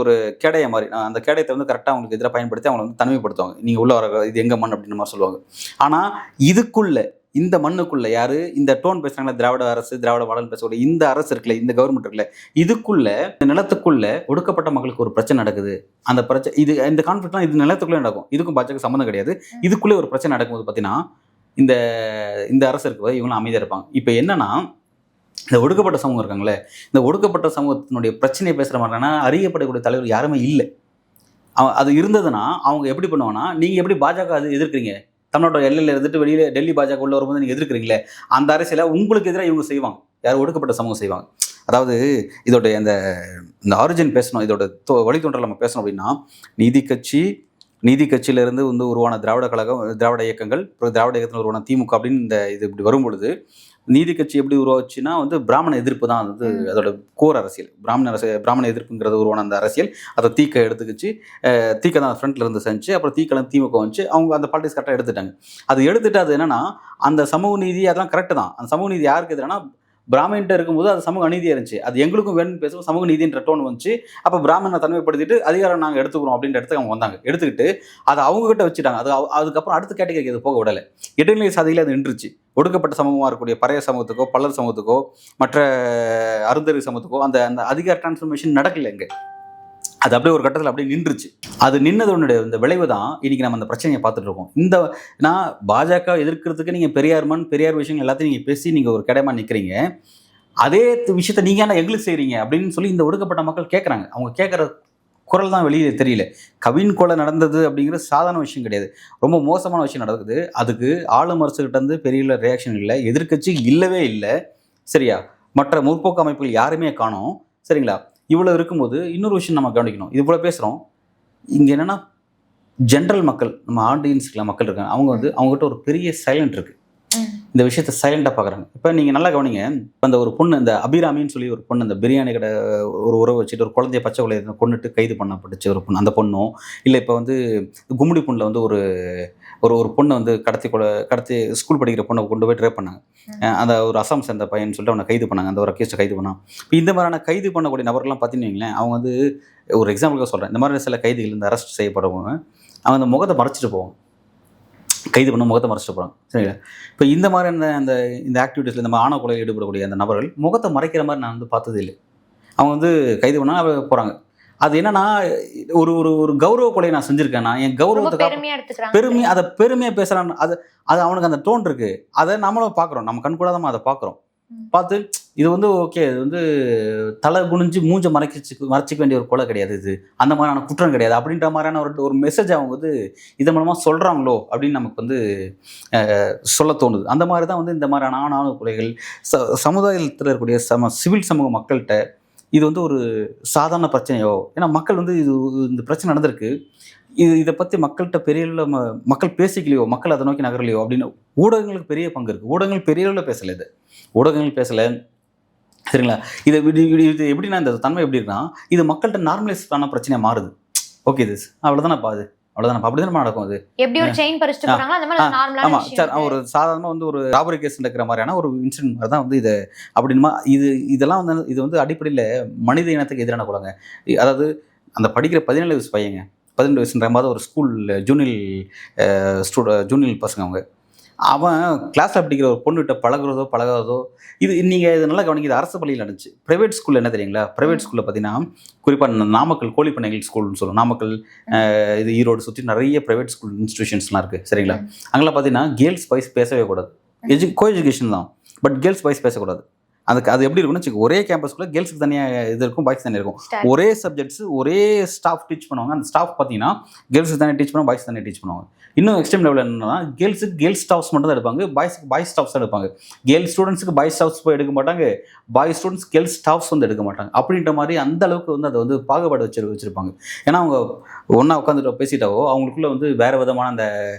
ஒரு கேடைய மாதிரி. அந்த கேடயத்தை வந்து கரெக்டாக அவங்களுக்கு எதிராக பயன்படுத்தி அவங்களை வந்து தனிமைப்படுத்துவாங்க. நீங்கள் உள்ள வர இது எங்கள் மண் அப்படின்னு மாதிரி சொல்லுவாங்க. ஆனால் இதுக்குள்ள இந்த மண்ணுக்குள்ள யாரு இந்த டோன் பேசுறாங்களா, திராவிட அரசு திராவிட மாடல் பேசக்கூடிய இந்த அரசு இருக்குல்ல, இந்த கவர்மெண்ட் இருக்குல்ல, இதுக்குள்ள இந்த நிலத்துக்குள்ள ஒடுக்கப்பட்ட மக்களுக்கு ஒரு பிரச்சனை நடக்குது. அந்த பிரச்சனை இது இந்த கான்ஃபிளிக்ட்லாம் இது நிலத்துக்குள்ளே நடக்கும், இதுக்கும் பாஜக சம்மந்தம் கிடையாது. இதுக்குள்ளே ஒரு பிரச்சனை நடக்கும்போது பார்த்தீங்கன்னா இந்த அரசு இருக்கு இவங்களும் அமைதியாக இருப்பாங்க. இப்போ என்னன்னா இந்த ஒடுக்கப்பட்ட சமூகம் இருக்காங்களே, இந்த ஒடுக்கப்பட்ட சமூகத்தினுடைய பிரச்சனையை பேசுகிற மாதிரினா அறியப்படக்கூடிய தலைவர் யாருமே இல்லை. அது இருந்ததுன்னா அவங்க எப்படி பண்ணுவாங்கன்னா, நீங்கள் எப்படி பாஜக அது எதிர்க்கிறீங்க, தமிழ்நாட்டோட எல்லையில் இருந்துட்டு வெளியில் டெல்லி பாஜக உள்ள வரும்போது நீங்கள் எதிர்க்கிறீங்களே, அந்த அரசியலை உங்களுக்கு எதிராக இவங்க செய்வாங்க. யார் ஒடுக்கப்பட்ட சமூகம் செய்வாங்க. அதாவது இதோடைய இந்த ஆரிஜின் பேசணும், இதோட வழித்தோன்றல் நம்ம பேசணும் அப்படின்னா, நீதி கட்சியிலிருந்து வந்து உருவான திராவிட கழகம், திராவிட இயக்கங்கள், திராவிட இயக்கத்தில் உருவான திமுக அப்படின்னு இது இப்படி வரும்பொழுது நீதி கட்சி எப்படி உருவாச்சுன்னா வந்து பிராமண எதிர்ப்பு தான் வந்து அதோட கோர் அரசியல். பிராமண எதிர்ப்புங்கிறது உருவான அந்த அரசியல் அதை தீக்க எடுத்துக்கிச்சு, தீக்க தான் ஃப்ரண்ட்ல இருந்து செஞ்சு, அப்புறம் தீக்கலாம் திமுக வந்துச்சு, அவங்க அந்த பாலிட்டிக்ஸ் கரெக்டாக எடுத்துட்டாங்க. அது எடுத்துட்டு அது என்னன்னா அந்த சமூக நீதி அதெல்லாம் கரெக்டு தான். அந்த சமூக நீதி யாருக்கு எதிரானா பிராமணிட்ட இருக்கும்போது அது சமூக அநீதியாக இருந்துச்சு, அது எங்களுக்கும் வேணும்னு பேசுவோம், சமூக நீதின்ற டோன் வந்துச்சு. அப்போ பிராமணனை தனிமைப்படுத்திட்டு அதிகாரம் நாங்கள் எடுத்துக்கிறோம் அப்படின்ற இடத்துக்கு அவங்க வந்தாங்க. எடுத்துக்கிட்டு அதை அவங்ககிட்ட வச்சுட்டாங்க. அதுக்கப்புறம் அடுத்த கேட்டகரிக்கு அது போக விடலை. இடைநிலை சாதியில் அது நின்றுச்சு. ஒடுக்கப்பட்ட சமூகமாக இருக்கக்கூடிய பறைய சமூகத்துக்கோ பல்லர் சமூகத்துக்கோ மற்ற அருந்தறி சமூகத்துக்கோ அந்த அதிகார டிரான்ஸ்ஃபர்மேஷன் நடக்கல. இங்கே அது அப்படியே ஒரு கட்டத்தில் அப்படியே நின்றுச்சு. அது நின்னதோடைய இந்த விளைவு தான் இன்னைக்கு நம்ம அந்த பிரச்சனையை பார்த்துட்டு இருக்கோம். நான் பாஜக எதிர்க்கிறதுக்கு நீங்கள் பெரியார் விஷயங்கள் எல்லாத்தையும் நீங்கள் பேசி நீங்கள் ஒரு கிடையமா நிற்கிறீங்க. அதே விஷயத்த நீங்கள் ஏன்னா எங்களுக்கு செய்கிறீங்க அப்படின்னு சொல்லி இந்த ஒடுக்கப்பட்ட மக்கள் கேட்குறாங்க. அவங்க கேட்குற குரல் தான் வெளியே தெரியல. கவின் கொலை நடந்தது அப்படிங்கிறது சாதாரண விஷயம் கிடையாது, ரொம்ப மோசமான விஷயம் நடக்குது. அதுக்கு ஆளும் அரசுகிட்ட இருந்து பெரிய ரியாக்ஷன் இல்லை, எதிர்க்கட்சி இல்லவே இல்லை. சரியா? மற்ற முற்போக்கு அமைப்புகள் யாருமே காணோம். சரிங்களா? இவ்வளோ இருக்கும்போது இன்னொரு விஷயம் நம்ம கவனிக்கணும். இது போல் பேசுகிறோம், இங்கே என்னென்னா ஜென்ரல் மக்கள், நம்ம ஆடியன்ஸுக்குள்ள மக்கள் இருக்காங்க, அவங்க வந்து அவங்ககிட்ட ஒரு பெரிய சைலண்ட் இருக்குது. இந்த விஷயத்தை சைலண்டாக பார்க்குறாங்க. இப்போ நீங்கள் நல்லா கவனிங்க, அந்த ஒரு பொண்ணு, இந்த அபிராமின்னு சொல்லி ஒரு பொண்ணு, இந்த பிரியாணி கடை ஒரு உறவு வச்சுட்டு ஒரு குழந்தைய பச்சை குழந்தைய கொண்டுட்டு கைது பண்ணப்பட்டுச்சு ஒரு பொண்ணு. அந்த பொண்ணும் இல்லை, இப்போ வந்து கும்மிடி பொண்ணில் வந்து ஒரு பொண்ணை வந்து கடத்தி ஸ்கூல் படிக்கிற பொண்ணை கொண்டு போய் ட்ரேப் பண்ணாங்க. அந்த ஒரு அசாம் சேர்ந்த பையன் சொல்லிட்டு அவனை கைது பண்ணாங்க. அந்த ஒரு கேஸை கைது பண்ணான். இப்போ இந்த மாதிரியான கைது பண்ணக்கூடிய நபர்கள்லாம் பார்த்தீங்கன்னு வைங்களேன், அவங்க வந்து ஒரு எக்ஸாம்பிளுக்காக சொல்கிறேன், இந்த மாதிரி சில கைதிகள் இந்த அரெஸ்ட் செய்யப்படுவாங்க, அவங்க அந்த முகத்தை மறைச்சிட்டு போவாங்க, கைது பண்ண முகத்தை மறைச்சிட்டு போகிறாங்க. சரிங்களா? இப்போ இந்த மாதிரியான இந்த ஆக்டிவிட்டீஸில் இந்த ஆணவ கொலையில் ஈடுபடக்கூடிய அந்த நபர்கள் முகத்தை மறைக்கிற மாதிரி நான் வந்து பார்த்தது இல்லை. அவங்க வந்து கைது பண்ணால் போகிறாங்க. அது என்னன்னா ஒரு கௌரவ கொலையை நான் செஞ்சுருக்கேன், நான் என் கௌரவத்துக்கு அதை பெருமையாக பேசுகிறான். அது அவனுக்கு அந்த டோன் இருக்குது. அதை நம்மளும் பார்க்குறோம், நம்ம கண்கூடாதமாக அதை பார்க்குறோம். பார்த்து இது வந்து ஓகே, இது வந்து தலை குனிஞ்சு மூஞ்ச மறைச்சிக்க வேண்டிய ஒரு கொலை கிடையாது, இது அந்த மாதிரியான குற்றம் கிடையாது அப்படின்ற மாதிரியான ஒரு மெசேஜ் அவங்க வந்து இதன் மூலமாக சொல்கிறாங்களோ அப்படின்னு நமக்கு வந்து சொல்ல தோணுது. அந்த மாதிரி தான் வந்து இந்த மாதிரியான ஆணவ கொலைகள் சமுதாயத்தில் இருக்கக்கூடிய சிவில் சமூக மக்கள்கிட்ட இது வந்து ஒரு சாதாரண பிரச்சனையோ, ஏன்னா மக்கள் வந்து இந்த பிரச்சனை நடந்திருக்கு, இதை பற்றி மக்கள்கிட்ட பெரிய அளவில் மக்கள் பேசிக்கலையோ, மக்கள் அதை நோக்கி நகரலையோ அப்படின்னு ஊடகங்களுக்கு பெரிய பங்கு இருக்குது. ஊடகங்கள் பெரிய அளவில் பேசலை, இது ஊடகங்கள் பேசலை. சரிங்களா? இது எப்படின்னா இந்த தன்மை எப்படி இருக்குன்னா, இது மக்கள்கிட்ட நார்மலைஸ்டான பிரச்சனையாக மாறுது. ஓகே, இது அவ்வளோதானப்பா, அது அவ்வளோதானப்பா, அப்படி தானே நடக்கும். அது எப்படி ஒரு செயின் பறிச்சுட்டு போறாங்க அந்த மாதிரி நார்மலான விஷயம். ஆமாம் சார், ஒரு சாதாரணமாக வந்து ஒரு ராபரி கேஸ் நடக்கிற மாதிரியான ஒரு இன்சிடென்ட் மாதிரி தான் வந்து இது அப்படின்மா. இதெல்லாம் வந்து இது வந்து அடிப்படையில் மனித இனத்துக்கு எதிரான கொலைங்க. அதாவது அந்த படிக்கிற 17 வயசு பையங்க, 12 வயசுன்ற மாதிரி ஒரு ஸ்கூல் ஜூனியல் பசங்க அவங்க. அவன் கிளாஸில் படிக்கிற ஒரு பொண்ணுகிட்ட பழகாதோ இது நீங்கள் இது நல்லா கவனிக்குது. அரசு பள்ளியில் நடந்துச்சு. ப்ரைவேட் ஸ்கூலில் என்ன தெரியுங்களா, ப்ரைவேட் ஸ்கூலில் பார்த்தீங்கன்னா குறிப்பாக நாமக்கல் கோழிப்பண்ணைகள் ஸ்கூல்னு சொல்லுவோம். நாமக்கல் இது ஈரோடு சுற்றி நிறைய ப்ரைவேட் ஸ்கூல் இன்ஸ்டியூஷன்ஸ்லாம் இருக்குது சரிங்களா. அங்கெல்லாம் பார்த்தீங்கன்னா கேர்ள்ஸ் பாய்ஸ் பேசவே கூடாது. கோ எஜுகேஷன் தான், பட் கேர்ள்ஸ் பாய்ஸ் பேசக்கூடாது. அது எப்படி இருக்குன்னு வச்சுக்கோ, ஒரே கேம்பஸ்க்குள்ள கேர்ள்ஸுக்கு தனியாக இது இருக்கும், பாய்ஸ் தனியாக இருக்கும். ஒரே சப்ஜெக்ட்ஸ் ஒரே ஸ்டாஃப் டீச் பண்ணுவாங்க. அந்த ஸ்டாஃப் பார்த்தீங்கன்னா கேர்ள்ஸுக்கு தனியாக டீச் பண்ணுவாங்க, பாய்ஸ் தனியாக டீச் பண்ணுவாங்க. இன்னும் எக்ஸ்ட்ரீம் லெவலில் என்னன்னா கேர்ள்ஸுக்கு கேர்ள்ஸ் ஸ்டாஃப்ஸ் மட்டும் தான் எடுப்பாங்க, பாய்ஸுக்கு பாய்ஸ் ஸ்டாஃப்ஸ் தான் எடுப்பாங்க. கேர்ள்ஸ் ஸ்டூடெண்ட்ஸுக்கு பாய்ஸ் ஸ்டாஃப்ஸ் போய் எடுக்க மாட்டாங்க, பாய்ஸ் ஸ்டூடெண்ட்ஸ் கேர்ள்ஸ் ஸ்டாஃப்ஸ் வந்து எடுக்க மாட்டாங்க. அப்படின்ற மாதிரி அந்த அளவுக்கு வந்து அதை வந்து பாகுபாடு வச்சிருப்பாங்க. ஏன்னா அவங்க ஒன்றா உட்காந்துட்டு பேசிட்டாவோ அவங்களுக்குள்ள வந்து வேறு விதமான அந்த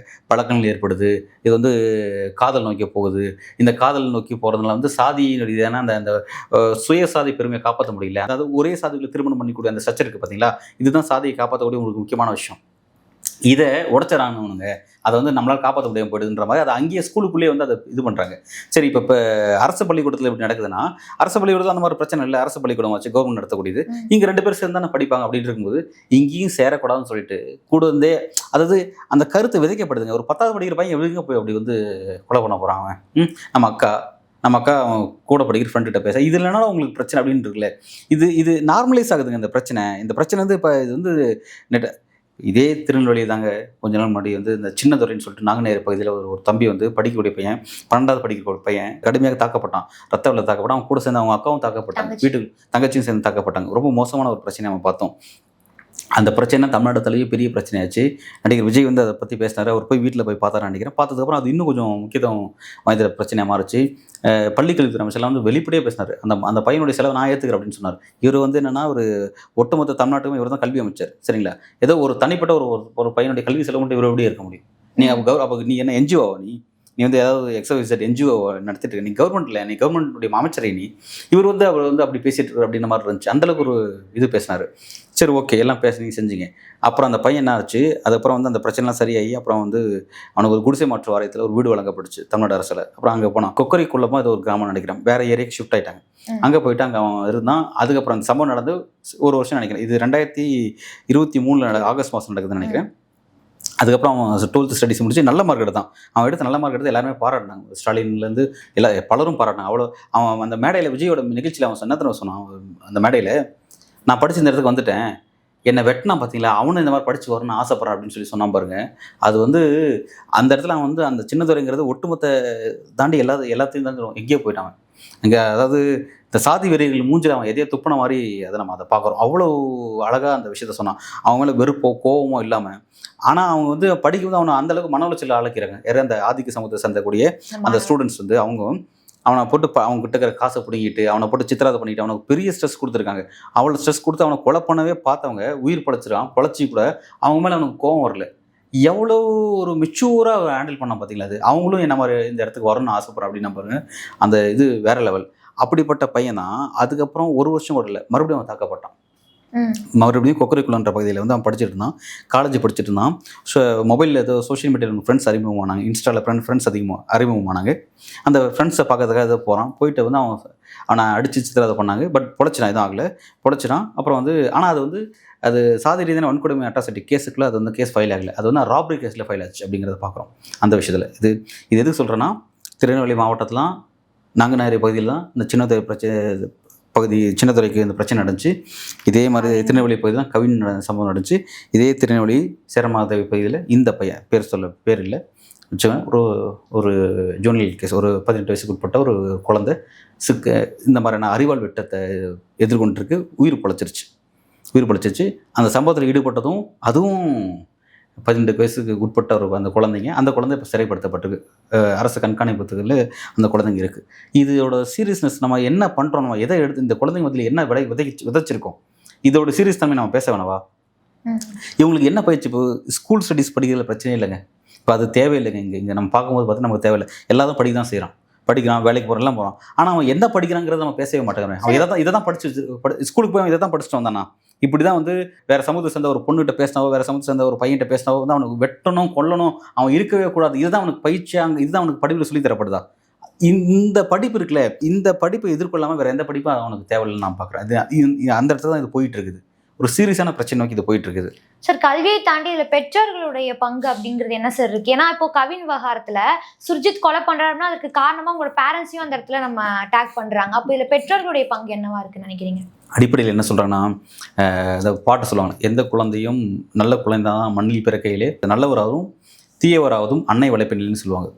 பழக்கங்கள் ஏற்படுது. இது வந்து காதல் நோக்கி போகுது. இந்த காதல் நோக்கி போகிறதுனால வந்து சாதியினுடைய அந்த அந்த சுயசாதி பெருமையை காப்பாற்ற முடியல. அதாவது ஒரே சாதியில் திருமணம் பண்ணிக்கூடிய அந்த ஸ்ட்ரக்சர் இருக்குது பார்த்தீங்களா, இதுதான் சாதியை காப்பாற்றக்கூடிய உங்களுக்கு முக்கியமான விஷயம். இதை உடச்சிடறானுங்க, அதை வந்து நம்மளால் காப்பாற்ற முடியாமல் போயிடுதுன்ற மாதிரி அதை அங்கேயே ஸ்கூலுக்குள்ளேயே வந்து அதை இது பண்ணுறாங்க. சரி, இப்போ அரசு பள்ளிக்கூடத்தில் எப்படி நடக்குதுன்னா, அரசு பள்ளிக்கூடத்தில் அந்த மாதிரி பிரச்சனை இல்லை, அரசு பள்ளிக்கூடம் வச்சு கவர்மெண்ட் நடத்தக்கூடியது. இங்கே 2 பேர் சேர்ந்து தானே படிப்பாங்க. அப்படின்னு இருக்கும்போது இங்கேயும் சேரக்கூடாதுன்னு சொல்லிட்டு கூட இருந்தே அதாவது அந்த கருத்து விதைக்கப்படுதுங்க. ஒரு 10வது படிக்கிற பையன் எவ்வளோ போய் அப்படி வந்து கொலை பண்ண போகிறான் அவன். நம்ம அக்கா அவன் கூட படிக்கிற ஃப்ரெண்ட்கிட்ட பேச இது இல்லைனாலும் உங்களுக்கு பிரச்சனை அப்படின்னு இருக்குல்ல. இது நார்மலைஸ் ஆகுதுங்க இந்த பிரச்சனை வந்து இப்போ இது வந்து இதே திருநெல்வேலி தாங்க. கொஞ்ச நாள் முன்னாடி வந்து இந்த சின்னதுரைன்னு சொல்லிட்டு நாங்குநேர் பகுதியில் ஒரு தம்பி வந்து படிக்கக்கூடிய பையன், 12வது படிக்கிற பையன் கடுமையாக தாக்கப்பட்டான், ரத்த வெள்ளம் தாக்கப்பட்டான். அவன் கூட சேர்ந்து அவங்க அக்காவும் தாக்கப்பட்டாங்க, வீட்டுக்கு தங்கச்சியும் சேர்ந்து தாக்கப்பட்டாங்க. ரொம்ப மோசமான ஒரு பிரச்சனை நம்ம பார்த்தோம். அந்த பிரச்சனை தமிழ்நாட்டுலேயே பெரிய பிரச்சனையாச்சு. நடிகர் விஜய் வந்து அதை பற்றி பேசினார். அவர் போய் வீட்டில் போய் பார்த்தாரு நினைக்கிறேன். பார்த்ததுக்கப்புறம் அது இன்னும் கொஞ்சம் முக்கியத்துவம் வாய்ந்த பிரச்சனையாக மாறிச்சு. பள்ளிக்கல்வித்துறை அமைச்சர்லாம் வந்து வெளிப்படையாக பேசினார். அந்த பையனுடைய செலவு நான் ஏற்றுக்கிறேன் அப்படின்னு சொன்னார். இவர் வந்து என்னென்னா ஒரு ஒட்டுமொத்த தமிழ்நாட்டுக்கும் இவர் தான் கல்வி அமைச்சர் சரிங்களா. ஏதோ ஒரு தனிப்பட்ட ஒரு பையனுடைய கல்வி செலவு மட்டும் இவர் எப்படியே இருக்க முடியும்? அப்போ நீ என்ன என்ஜிஓவா? நீ வந்து ஏதாவது எக்ஸைஸ் என்ஜிஓ நடத்திட்டு இருக்க, நீ கவர்மெண்ட் இல்லை, நீ கவர்மெண்ட்டுடைய அமைச்சரை இவர் வந்து அவர் வந்து அப்படி பேசிட்டு இருக்காரு அப்படின்ற மாதிரி இருந்துச்சு. அந்தளவுக்கு ஒரு இது பேசினார். சரி, ஓகே, எல்லாம் பேசுனீங்க செஞ்சீங்க. அப்புறம் அந்த பையன் என்ன ஆச்சு, அதுக்கப்புறம் வந்து அந்த பிரச்சனைலாம் சரியாகி அப்புறம் வந்து அவனுக்கு ஒரு குடிசை மாற்று வாரியத்தில் ஒரு வீடு வழங்கப்பட்டுச்சு தமிழ்நாடு அரசில். அப்புறம் அங்கே போனான். கொக்கரிக்குள்ளமாக ஏதோ ஒரு கிராமம் நினைக்கிறேன், வேறு ஏரியாவுக்கு ஷிஃப்ட் ஆகிட்டாங்க. அங்கே போயிட்டு அங்கே அவன் இருந்தான். அதுக்கப்புறம் அந்த சம்பவம் நடந்து ஒரு வருஷம் நினைக்கிறேன். இது 2023 ஆகஸ்ட் மாதம் நடக்குதுன்னு நினைக்கிறேன். அதுக்கப்புறம் அவன் 12th ஸ்டடீஸ் முடிச்சு நல்ல மார்க் எடுத்தான். அவன் எடுத்து நல்ல மார்க் எடுத்து எல்லாருமே பாராட்டினாங்க. ஸ்டாலின்லேருந்து பலரும் பாராட்டினாங்க. அவ்வளோ அவன் அந்த மேடையில் விஜயோட நிகழ்ச்சியில் அவன் சொன்னான். அந்த மேடையில் நான் படிச்சு இந்த இடத்துக்கு வந்துட்டேன், என்னை வெட்டினா பார்த்தீங்களா, அவனும் இந்த மாதிரி படிச்சு வரணும்னு ஆசைப்பட்றான் அப்படின்னு சொல்லி சொன்னான் பாருங்க. அது வந்து அந்த இடத்துல அவன் வந்து அந்த சின்னதுரைங்கிறது ஒட்டுமொத்த தாண்டி எல்லாத்தையும் தான் எங்கேயோ போயிட்டான் அங்கே. அதாவது இந்த சாதி வெறிகள் மூஞ்சில் அவன் எதையோ துப்புன மாதிரி நம்ம அதை பார்க்குறோம். அவ்வளோ அழகாக அந்த விஷயத்த சொன்னான். அவங்க மேலே வெறுப்போ கோவமோ இல்லாமல். ஆனால் அவங்க வந்து படிக்கும்போது அவனை அந்தளவுக்கு மன உளைச்சல் ஆளாக்கிறாங்க. அந்த ஆதிக்க சமூகத்தை சேர்ந்தக்கூடிய அந்த ஸ்டூடெண்ட்ஸ் வந்து அவனை போட்டு அவங்க கிட்ட இருக்கிற காசை பிடிங்கிட்டு அவனை போட்டு சித்திராதை பண்ணிட்டு அவனுக்கு பெரிய ஸ்ட்ரெஸ் கொடுத்துருக்காங்க. அவ்வளோ ஸ்ட்ரெஸ் கொடுத்து அவனை கொலை பண்ணவே பார்த்தவங்க உயிர் பொழைச்சி கூட அவங்க மேலே அவனுக்கு கோவம் வரல. எவ்வளோ ஒரு மெச்சூராக ஹேண்டில் பண்ணால் பார்த்தீங்களா. அது அவங்களும் என்ன மாதிரி இந்த இடத்துக்கு வரணும்னு ஆசைப்படுறேன் அப்படின்னா பாருங்க, அந்த இது வேற லெவல். அப்படிப்பட்ட பையன் தான் அதுக்கப்புறம் ஒரு வருஷம் வரல, மறுபடியும் அவன் தாக்கப்பட்டான். மறுபடியும் கொக்கரிக்குள்ளன்ற பகுதியில் வந்து அவன் படிச்சுட்டு இருந்தான், காலேஜ் படிச்சுட்டு இருந்தான். ஸோ மொபைலில் ஏதோ சோஷியல் மீடியாவில் ஃப்ரெண்ட்ஸ் அறிமுகமானாங்க, இன்ஸ்டாவில் ஃப்ரெண்ட்ஸ் அறிமுகமானாங்க. அந்த ஃப்ரெண்ட்ஸை பார்க்கறதுக்காக ஏதோ போயிட்டு வந்து அவனை அடித்து சித்திரதை பண்ணாங்க. பட் பொழைச்சினான், எதுவும் ஆகலை, பொழைச்சினான். அப்புறம் வந்து ஆனால் அது சாதி ரீதியான வன்கொடுமை அட்ராசிட்டி கேஸுக்குள்ள அது வந்து கேஸ் ஃபைல் ஆகலை. அது வந்து ராபரி கேஸில் ஃபைல் ஆச்சு அப்படிங்கிறத பார்க்குறோம். அந்த விஷயத்தில் இது எதுக்கு சொல்கிறேன்னா, திருநெல்வேலி மாவட்டத்தில் நாங்குநேரி பகுதியில் தான் இந்த சின்னதுரைக்கு இந்த பிரச்சனை நடந்துச்சு. இதே மாதிரி திருநெல்வேலி பகுதியில் தான் கவின் சம்பவம் நடந்துச்சு. இதே திருநெல்வேலி சேரமாதேவி பகுதியில் இந்த பையன் பேர் இல்லை ஒரு ஜூனியர் கேஸ், ஒரு 18 வயசுக்கு உட்பட்ட ஒரு குழந்தை இந்த மாதிரியான அறிவால் வெட்டத்தை எதிர்கொண்டிருக்கு. உயிர் பொழைச்சிருச்சு. அந்த சம்பவத்தில் ஈடுபட்டதும் அதுவும் 18 வயசுக்கு உட்பட்ட அந்த குழந்தைங்க. அந்த குழந்தை இப்போ சிறைப்படுத்தப்பட்டிருக்கு. அரசு கண்காணிப்புகளில் அந்த குழந்தைங்க இருக்குது. இதோட சீரியஸ்னஸ் நம்ம என்ன பண்ணுறோம், நம்ம எதை எடுத்து இந்த குழந்தைங்க மத்தியில் என்ன விதைச்சிருக்கோம், இதோட சீரியஸ் தன்மை நம்ம பேச வேணவா? இவங்களுக்கு என்ன பயிற்சி? இப்போ ஸ்கூல் ஸ்டடீஸ் படிக்கிறதுல பிரச்சனை இல்லைங்க. இப்போ அது தேவையில்லைங்க. இங்கே நம்ம பார்க்கும்போது பார்த்தா நமக்கு தேவையில்லை. எல்லாரும் படிக்க தான் செய்கிறான், படிக்கிறான், வேலைக்கு போகிறெல்லாம் போகிறான். ஆனால் அவன் என்ன படிக்கிறாங்கிறத நம்ம பேசவே மாட்டேங்கிறேன். அவன் இதை தான் ஸ்கூலுக்கு போய் அவன் இதை தான் படிச்சுட்டு வந்தானா? இப்படி தான் வந்து வேறு சமூகத்தை சேர்ந்த ஒரு பொண்ணுகிட்ட பேசினாவோ, வேறு சமூகத்தை சேர்ந்த ஒரு பையன்கிட்ட பேசினாவோ வந்து அவனுக்கு வெட்டணும், கொல்லணும், அவன் இருக்கவே கூடாது, இதுதான் அவனுக்கு பயிற்சியாங்க, இதுதான் அவனுக்கு படிப்பில் சொல்லி தரப்படுதா? இந்த படிப்பு இருக்குல்ல, இந்த படிப்பை எதிர்கொள்ளாமல் வேறு எந்த படிப்பும் அவனுக்கு தேவையில்லைன்னு நான் பார்க்குறேன். அது அந்த இடத்துல தான் இது போயிட்டு இருக்குது. ஒரு சீரியஸான பிரச்சனை நோக்கி இது போயிட்டு இருக்குது. சார், கல்வியை தாண்டி இதுல பெற்றோர்களுடைய பங்கு அப்படிங்கிறது என்ன சார் இருக்கு? ஏன்னா இப்போ கவின் விவகாரத்துல சுர்ஜித் கொலை பண்றாருன்னா அதுக்கு காரணமா உங்களோட பேரண்ட்ஸையும் அந்த இடத்துல நம்ம அட்டாக் பண்றாங்க. அப்போ இதுல பெற்றோர்களுடைய பங்கு என்னவா இருக்குன்னு நினைக்கிறீங்க? அடிப்படையில் என்ன சொல்கிறாங்கன்னா, இந்த பாட்டு சொல்லுவாங்க, எந்த குழந்தையும் நல்ல குழந்தை தான் மண்ணில் பிறக்கையிலே நல்லவராகவும் தீயவராவதும் அன்னை வளர்ப்பினில்னு சொல்லுவாங்க.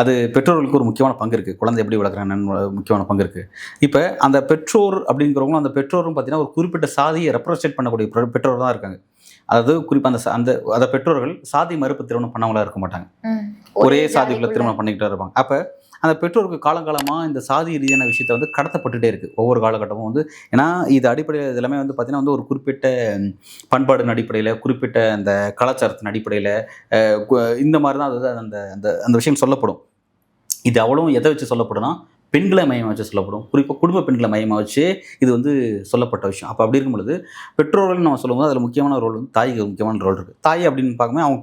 அது பெற்றோர்களுக்கு ஒரு முக்கியமான பங்கு இருக்குது. குழந்தை எப்படி வளர்க்குறாங்கன்னு முக்கியமான பங்கு இருக்குது. இப்போ அந்த பெற்றோர் அப்படிங்கிறவங்களும் அந்த பெற்றோரும் பார்த்தீங்கன்னா ஒரு குறிப்பிட்ட சாதியை ரெப்ரசென்ட் பண்ணக்கூடிய பெற்றோர் தான் இருக்காங்க. அதாவது குறிப்பாக அந்த பெற்றோர்கள் சாதி மறுப்பு திருமணம் பண்ணவங்களா இருக்க மாட்டாங்க. ஒரே சாதிக்குள்ள திருமணம் பண்ணிக்கிட்டே இருப்பாங்க. அப்போ அந்த பெற்றோருக்கு காலங்காலமாக இந்த சாதி ரீதியான விஷயத்தை வந்து கடத்தப்பட்டுட்டே இருக்குது ஒவ்வொரு காலகட்டமும் வந்து. ஏன்னா இது அடிப்படையில் இது எல்லாமே வந்து பார்த்திங்கன்னா வந்து ஒரு குறிப்பிட்ட பண்பாடின் அடிப்படையில், குறிப்பிட்ட அந்த கலாச்சாரத்தின் அடிப்படையில் இந்த மாதிரி தான் அது அந்த அந்த அந்த விஷயம் சொல்லப்படும். இது அவ்வளவும் எதை வச்சு சொல்லப்படும்னா பெண்களை மையமாக வச்சு சொல்லப்படும். குறிப்பாக குடும்ப பெண்களை மையமாக வச்சு இது வந்து சொல்லப்பட்ட விஷயம். அப்போ அப்படி இருக்கும் பொழுது பெற்றோர்கள் நம்ம சொல்லும்போது அதில் முக்கியமான ரோல் வந்து தாய்க்கு முக்கியமான ரோல் இருக்குது. தாய் அப்படின்னு பார்க்கும்போது அவங்க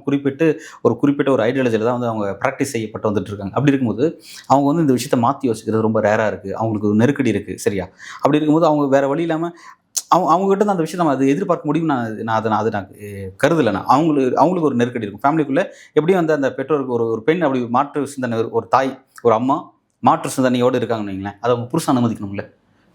குறிப்பிட்ட ஒரு ஐடியாலஜியில் தான் வந்து அவங்க ப்ராக்டிஸ் செய்யப்பட்டு வந்துட்டு இருக்காங்க. அப்படி இருக்கும்போது அவங்க வந்து இந்த விஷயத்தை மாற்றி யோசிக்கிறது ரொம்ப ரேராக இருக்குது. அவங்களுக்கு ஒரு நெருக்கடி இருக்குது. சரியா? அப்படி இருக்கும்போது அவங்க வேறு வழி இல்லாமல் அவங்ககிட்ட தான் அந்த விஷயத்தை நம்ம அது எதிர்பார்க்க முடியும். நான் கருதலை. அவங்களுக்கு ஒரு நெருக்கடி இருக்கும் ஃபேமிலிக்குள்ளே. எப்படியும் வந்து அந்த பெற்றோருக்கு ஒரு பெண் அப்படி மாற்று சிந்தனை, ஒரு தாய், ஒரு அம்மா மாற்று சிந்தனையோடு இருக்காங்கன்னு வைங்களேன், அதை அவங்க புருஷன் அனுமதிக்கணும்ல.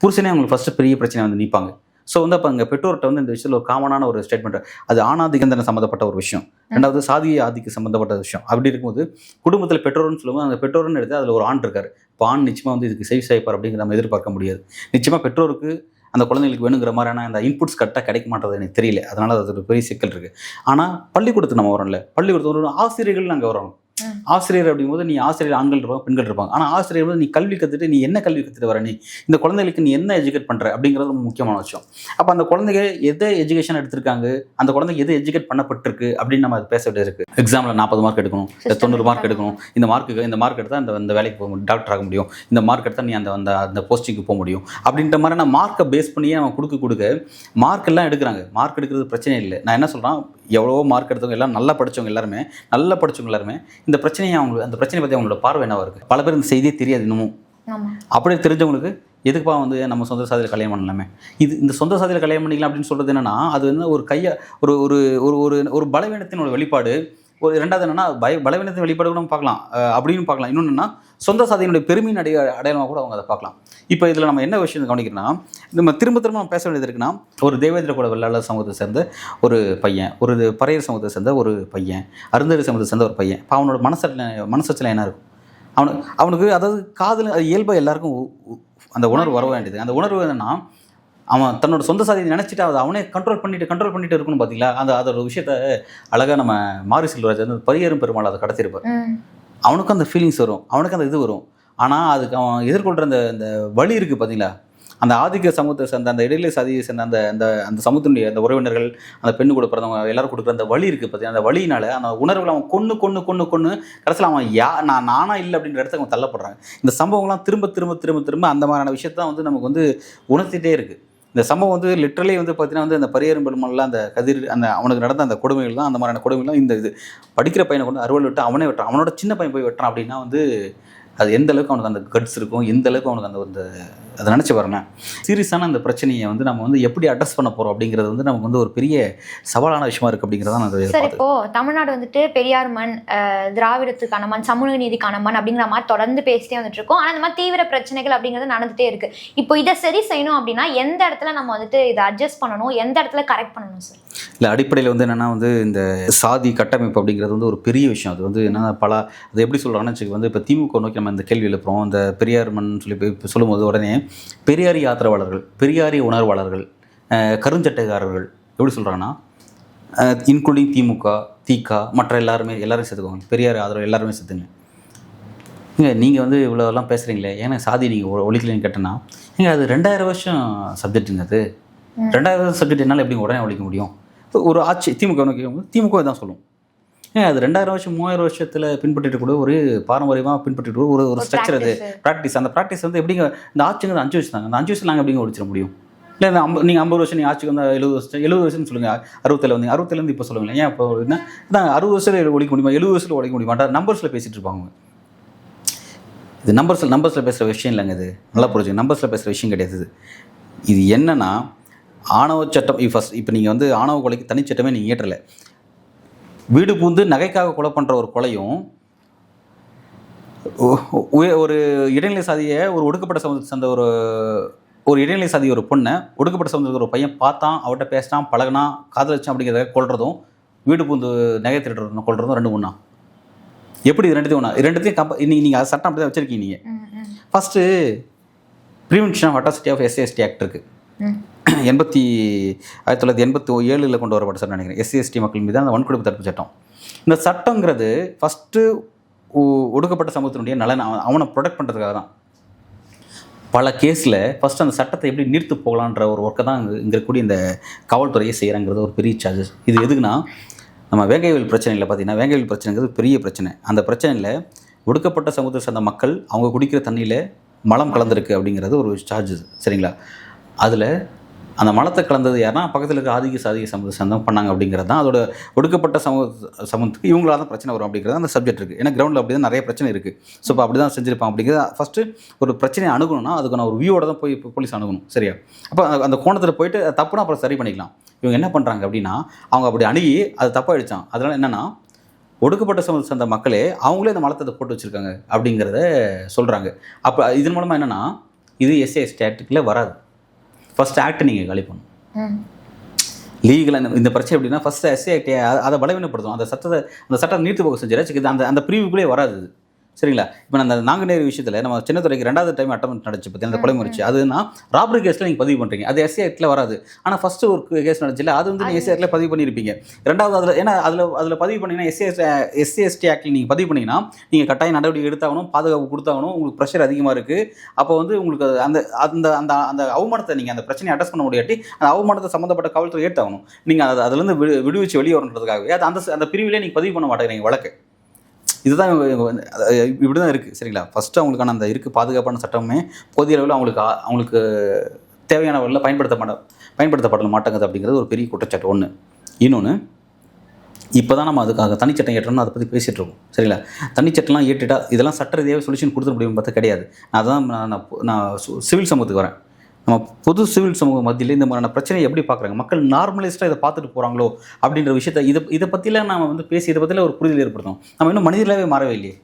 புருஷனே அவங்களுக்கு ஃபஸ்ட்டு பெரிய பிரச்சனை வந்து நிற்பாங்க. ஸோ வந்து அப்போ அங்கே பெற்றோர்கிட்ட வந்து இந்த விஷயத்தில் ஒரு காமனான ஒரு ஸ்டேட்மெண்ட், அது ஆணாதிக்கந்தனை சம்மந்தப்பட்ட ஒரு விஷயம், ரெண்டாவது சாதிய ஆதிக்க சம்மந்தப்பட்ட விஷயம். அப்படி இருக்கும்போது குடும்பத்தில் பெற்றோர்னு சொல்லும்போது அந்த பெற்றோர்னு எடுத்து அதில் ஒரு ஆண் இருக்கார். இப்போ ஆண் நிச்சயமாக வந்து இதுக்கு செவி சாய்ப்பார் அப்படிங்கிற நம்ம எதிர்பார்க்க முடியாது. நிச்சயமாக பெற்றோருக்கு அந்த குழந்தைங்களுக்கு வேணுங்கிற மாதிரியான அந்த இன்புட்ஸ் கரெக்டாக கிடைக்க மாட்டது எனக்கு தெரியல. அதனால் அது ஒரு பெரிய சிக்கல் இருக்குது. ஆனால் பள்ளிக்கூடத்துக்கு நம்ம வரோம்ல, பள்ளிக்கூடத்து ஒரு ஆசிரியர்கள் நாங்கள் வரோம். ஆசிரியர் அப்படிங்கும்போது நீ ஆசிரியர் ஆண்கள் இருப்பாங்க, பெண்கள் இருப்பாங்க. ஆனால் ஆசிரியர் வந்து நீ கல்வி கற்றுட்டு நீ என்ன கல்வி கற்றுட்டு வர, நீ இந்த குழந்தைகளுக்கு நீ என்ன எஜுகேட் பண்ணுற அப்படிங்கிறது ரொம்ப முக்கியமான விஷயம். அப்போ அந்த குழந்தைங்க எதை எஜுகேஷன் எடுத்திருக்காங்க, அந்த குழந்தைங்க எது எஜுகேட் பண்ணப்பட்டிருக்கு அப்படின்னு நம்ம அது பேச வேண்டியது இருக்குது. எக்ஸாமில் 40 மார்க் எடுக்கணும், 90 மார்க் எடுக்கணும், இந்த மார்க் எடுத்தால் அந்த வேலைக்கு போக முடியும், டாக்டர் ஆக முடியும், இந்த மார்க் எடுத்தால் நீ அந்த போஸ்டிங்க்கு போக முடியும் அப்படின்ற மாதிரி நான் மார்க்கை பேஸ் பண்ணியே அவன் கொடுக்க மார்க் எல்லாம் எடுக்கிறாங்க. மார்க் எடுக்கிறது பிரச்சனை இல்லை. நான் என்ன சொல்கிறேன், எவ்வளவோ மார்க் எடுத்தவங்க எல்லாம் நல்லா படித்தவங்க எல்லாருமே இந்த பிரச்சனையை அந்த பிரச்சனை பற்றி அவங்களோட பார்வை என்னவா இருக்குது. பல பேர் இந்த செய்தியே தெரியாது இன்னமும். அப்படியே தெரிஞ்சவங்களுக்கு எதுக்குப்பா வந்து நம்ம சொந்த சாதியில் கல்யாணம் பண்ணலாமே, இந்த சொந்த சாதியில் கல்யாணம் பண்ணிக்கலாம் அப்படின்னு சொல்கிறது என்னென்னா, அது வந்து ஒரு ஒரு பலவீனத்தினோட வெளிப்பாடு. ரெண்டாவது என்னென்னா பலவீனத்தின் வெளிப்பாடு கூட நம்ம பார்க்கலாம் அப்படின்னு பார்க்கலாம். இன்னொன்று என்னன்னா சொந்த சாதியினுடைய பெருமையின் அடையாளமாக கூட அவங்க அதை பார்க்கலாம். இப்போ இதில் நம்ம என்ன விஷயம் கவனிக்கிறோன்னா, நம்ம திரும்ப நம்ம பேச வேண்டியது இருக்குன்னா, ஒரு தேவேந்திர குல வெள்ளாளர் சமூகத்தை சேர்ந்த ஒரு பையன், ஒரு பறையர் சமூகத்தை சேர்ந்த ஒரு பையன், அருந்ததி சமூகத்தை சேர்ந்த ஒரு பையன், இப்போ அவனோட மனசச்சில் என்ன இருக்கும்? அவனுக்கு அதாவது காதல் அது இயல்பாக எல்லாருக்கும் அந்த உணர்வு வர வேண்டியது. அந்த உணர்வு என்னன்னா, அவன் தன்னோட சொந்த சாதியை நினச்சிட்டு அதை அவனே கண்ட்ரோல் பண்ணிட்டு இருக்கணும். பார்த்தீங்களா? அதோட விஷயத்த அழகாக நம்ம மாரி செல்வராஜ் வந்து பரியேறும் பெருமாள் அதை கடத்திருப்பார். அவனுக்கும் அந்த ஃபீலிங்ஸ் வரும், அவனுக்கு அந்த இது வரும். ஆனால் அதுக்கு அவன் எதிர்கொள்கிற அந்த வழி இருக்குது பார்த்தீங்களா? அந்த ஆதிக்க சமூகத்தை சேர்ந்த அந்த இடையிலே சாதியை சேர்ந்த அந்த சமூகத்தினுடைய அந்த உறவினர்கள், அந்த பெண்ணு கூட பிறந்தவங்க எல்லாரும் கொடுக்குற அந்த வழி இருக்குது பார்த்தீங்கன்னா, அந்த வழியினால் அந்த உணர்வுகளை அவன் கொன்று கடைசியில் அவன் நானா இல்லை அப்படின்ற இடத்துக்கு அவன் தள்ளப்படுறாங்க. இந்த சம்பவங்கள்லாம் திரும்ப அந்த மாதிரியான விஷயத்தை தான் வந்து நமக்கு வந்து உணர்த்திட்டே இருக்குது. இந்த சம்பவம் வந்து லிட்டரலி வந்து பார்த்தீங்கன்னா வந்து அந்த பரியேறும் பெருமாள்லாம் அந்த அவனுக்கு நடந்த அந்த கொடுமைகள் தான், அந்த மாதிரியான கொடுமைகள்லாம் இந்த இது படிக்கிற பையனை கொண்டு அறுவல் விட்டு அவனே வெட்டுறான். அவனோட சின்ன பையன் போய் வெட்டுறான் அப்படின்னா வந்து அது எந்த அளவுக்கு அவனுக்கு அந்த கட்ஸ் இருக்கும், எந்த அளவுக்கு அவனுக்கு அந்த அதை நினச்சி பாருங்க. சீரியஸான அந்த பிரச்சனையை வந்து நம்ம வந்து எப்படி அட்ரஸ் பண்ண போகிறோம் அப்படிங்கிறது வந்து நமக்கு வந்து ஒரு பெரிய சவாலான விஷயமா இருக்குது அப்படிங்கிறத நான் சார். இப்போ தமிழ்நாடு வந்துட்டு பெரியார் மண், திராவிடத்துக்கான மண், சமூக நீதிக்கான மண் அப்படிங்கிற மாதிரி தொடர்ந்து பேசிட்டே வந்துட்டு இருக்கோம். ஆனால் இந்த மாதிரி தீவிர பிரச்சனைகள் அப்படிங்கிறது நடந்துகிட்டே இருக்கு. இப்போ இதை சரி செய்யணும் அப்படின்னா எந்த இடத்துல நம்ம வந்துட்டு இதை அட்ஜஸ்ட் பண்ணணும், எந்த இடத்துல கரெக்ட் பண்ணணும் சார்? இல்லை, அடிப்படையில் வந்து என்னென்னா வந்து இந்த சாதி கட்டமைப்பு அப்படிங்கிறது வந்து ஒரு பெரிய விஷயம். அது வந்து என்னென்னா அது எப்படி சொல்கிறாங்கன்னு வந்து இப்போ திமுக நோக்கி நம்ம இந்த கேள்வி எழுப்புறோம். அந்த பெரியார் மண் சொல்லி இப்போ சொல்லும்போது உடனே பெரியாரிய ஆதரவாளர்கள், பெரியாரிய உணர்வாளர்கள், கருஞ்சட்டைக்காரர்கள் எப்படி சொல்கிறாங்கன்னா, இன்க்ளூடிங் திமுக, திக மற்ற எல்லாரும் சேர்த்துக்கோங்க, பெரியார் ஆதரவு எல்லாருமே சேர்த்துங்க. நீங்கள் வந்து இவ்வளோலாம் பேசுகிறீங்களே, ஏன்னா சாதி நீங்கள் ஒழிக்கலன்னு கேட்டேன்னா, அது 2000 வருஷம் சப்ஜெக்ட்டுங்க. அது 2000 சப்ஜெக்ட் என்னால் எப்படி உடனே ஒழிக்க முடியும்? ஒரு ஆட்சி திமுக நோக்கி திமுக தான் சொல்லும். அது 2000 வருஷம் 3000 வருஷத்தில் பின்பற்றிட்டு கூட ஒரு பாரம்பரியமாக பின்பற்றிட்டு ஒரு ஸ்ட்ரக்சர், அது ப்ராக்டிஸ். அந்த ப்ராக்டிஸ் வந்து எப்படிங்க இந்த ஆட்சிங்க 5 வருஷம் தாங்க, அந்த 5 வருஷம் நாங்கள் எப்படிங்க ஒழிச்சிட முடியும்? இல்லை நீங்கள் 50 வருஷம் நீங்கள் ஆட்சிக்கு வந்து 70 வருஷம்னு சொல்லுங்கள், 67 வந்தீங்க, 67 இப்போ சொல்லுங்களேன். ஏன் இப்போ என்ன 60 வருஷத்தில் ஒழிக்க முடியுமா, 70 வருஷத்தில் ஒழிக்க முடியுமா? நம்பர்ஸில் பேசிகிட்டு இருப்பாங்க. இது நம்பர்ஸில் பேசுகிற விஷயம் இல்லைங்க. இது நல்லா புரிஞ்சுங்க, நம்பர்ஸில் பேசுகிற விஷயம் கிடையாது. இது என்னன்னா ஆணவ சட்டம் இப்போ நீங்கள் வந்து ஆணவ கொலைக்கு தனிச்சட்டமே நீங்கள் இயற்றலை. வீடு பூந்து நகைக்காக கொலை பண்ணுற ஒரு கொலையும் ஒரு இடைநிலை சாதியை ஒரு ஒடுக்கப்பட்ட சமூகத்தை சேர்ந்த ஒரு இடைநிலை சாதி ஒரு பொண்ணை ஒடுக்கப்பட்ட சமூகத்துக்கு ஒரு பையன் பார்த்தான், அவர்கிட்ட பேசினான், பழகினான், காதலிச்சான் அப்படிங்கிறத கொள்றதும் வீடு பூந்து நகை திருடுறதும் கொள்றதும் 2 ஒன்றா? எப்படி இது ரெண்டுத்தையும் ஒன்றா? ரெண்டுத்தையும் நீங்கள் அது சட்டம் அப்படி தான் வச்சுருக்கீங்க. நீங்கள் first prevention of atrocity of SC/ST act இருக்குது. 1987 கொண்டு வரப்பட்ட சட்டம் நினைக்கிறேன். SC/ST மக்கள் மீது அந்த வன்கொடுமை தடுப்பு சட்டம். இந்த சட்டங்கிறது ஃபஸ்ட்டு ஒடுக்கப்பட்ட சமூகத்தினுடைய நலன் அவனை ப்ரொடெக்ட் பண்ணுறதுக்காக தான். பல கேஸில் ஃபஸ்ட்டு அந்த சட்டத்தை எப்படி நீர்த்து போகலான்ற ஒரு ஒர்க்கை தான் இங்கே இருக்கக்கூடிய இந்த காவல்துறையை செய்கிறாங்கிறது ஒரு பெரிய சார்ஜஸ். இது எதுக்குன்னா, நம்ம வேங்கைவேல் பிரச்சனையில் பார்த்தீங்கன்னா, வேங்கைவேல் பிரச்சனைங்கிறது பெரிய பிரச்சனை. அந்த பிரச்சனையில் ஒடுக்கப்பட்ட சமூகத்தை சேர்ந்த மக்கள் அவங்க குடிக்கிற தண்ணியில் மலம் கலந்துருக்கு அப்படிங்கிறது ஒரு சார்ஜஸ். சரிங்களா? அதில் அந்த மலத்தை கலந்தது யாருன்னா பக்கத்தில் இருக்க ஆதிக்க சாதிக்க சமூகத்தை சேர்ந்தவங்க பண்ணாங்க அப்படிங்கிறது தான். அதோட ஒடுக்கப்பட்ட சமூகத்துக்கு இவங்களால தான் பிரச்சனை வரும் அப்படிங்கிறது அந்த சப்ஜெக்ட் இருக்குது. ஏன்னா கிரவுண்டில் அப்படி தான் நிறைய பிரச்சனை இருக்குது. ஸோ இப்போ அப்படி தான் செஞ்சுருப்பாங்க அப்படிங்கிறது. ஃபஸ்ட்டு ஒரு பிரச்சனையை அணுகணும்னா அதுக்கான ஒரு வியூவோட தான் போய் போலீஸ் அணுகணும். சரியா? அப்போ அந்த கோணத்தில் போயிட்டு தப்புனா அப்புறம் சரி பண்ணிக்கலாம். இவங்க என்ன பண்ணுறாங்க அப்படின்னா, அவங்க அப்படி அணுகி அது தப்பாகிடுச்சான். அதனால் என்னென்னா, ஒடுக்கப்பட்ட சமூகத்தை சேர்ந்த மக்களே அவங்களே அந்த மலத்தை போட்டு வச்சுருக்காங்க அப்படிங்கிறத சொல்கிறாங்க. அப்போ இதன் மூலமாக என்னென்னா, இது SC/ST ஆக்டுக்குள்ளே வராது. ஃபஸ்ட் ஆக்ட் நீங்கள் காலி பண்ணணும். லீகலாக இந்த பிரச்சனை எப்படின்னா, ஃபஸ்ட்டு SC ஆக்டை அதை பலவீனப்படுத்தும். அந்த சட்டத்தை நீர்த்து போக செஞ்சிடாச்சு. அந்த பிரிவுக்குள்ளே வராது. சரிங்களா? இப்போ அந்த நாங்குநேரி விஷயத்தில் நம்ம சின்னத்துறைக்கு 2வது டைம் அட்டெம்ப்ட் நடந்துச்சு பற்றி அந்த கொலை முயற்சி. அதுனா ராபரி கேஸில் நீங்கள் பதிவு பண்ணுறீங்க. அது SC ஆக்டில் வராது. ஆனால் ஃபஸ்ட்டு ஒரு கேஸ் நடந்துச்சுல, அது வந்து நீங்கள் SC ஆக்டில் பதிவு பண்ணியிருப்பீங்க. 2வது அதில் ஏன்னா அதில் பதிவு பண்ணிங்கன்னா SC/ST ஆக்டில் நீங்கள் பதிவு பண்ணிங்கன்னா நீங்கள் கட்டாயம் நடவடிக்கை எடுத்தாகணும், பாதுகாப்பு கொடுத்தாகணும். உங்களுக்கு ப்ரெஷர் அதிகமாக இருக்குது. அப்போ வந்து உங்களுக்கு அந்த அந்த அந்த அந்த அவமானத்தை நீங்கள் அந்த பிரச்சனையை அட்ரஸ் பண்ண முடியாட்டி அந்த அவமானத்தை சம்மந்தப்பட்ட காவல்துறை எடுத்தாகணும். நீங்கள் அதுலேருந்து விடுவிச்சு வெளியே வரணுன்றதுக்காகவே அது அந்த பிரிவிலே நீங்கள் பதிவு பண்ண மாட்டேங்கிறீங்க வழக்கு. இதுதான் இப்படி தான் இருக்குது. சரிங்களா? ஃபஸ்ட்டு அவங்களுக்கான அந்த இருக்குது பாதுகாப்பான சட்டமே போதிய அளவில் அவங்களுக்கு தேவையான வகையில் பயன்படுத்தப்பட மாட்டேங்குது அப்படிங்கிறது ஒரு பெரிய குற்றச்சாட்டு ஒன்று. இன்னொன்று, இப்போ தான் நம்ம அதுக்காக தனிச்சட்டம் ஏற்றணும்னு அதை பற்றி பேசிகிட்டு இருக்கோம். சரிங்களா? தனிச்சட்டம்லாம் ஏற்றிட்டா இதெல்லாம் சட்ட ரீதியாக சொல்யூஷன் கொடுத்துட முடியும்னு பார்த்தா கிடையாது. அதான் நான் சிவில் சமூகத்துக்கு வரேன். நம்ம பொது சிவில் சமூக மத்தியில் இந்த மாதிரியான பிரச்சனையை எப்படி பார்க்குறாங்க, மக்கள் நார்மலைஸ்டாக இதை பார்த்துட்டு போகிறாங்களோ அப்படின்ற விஷயத்தை இதை பற்றிலாம் நம்ம வந்து பேசி இதை பற்றியில் ஒரு புரிதல் ஏற்படுத்தும். நம்ம இன்னும் மனிதர்களாகவே மாறவே இல்லையே.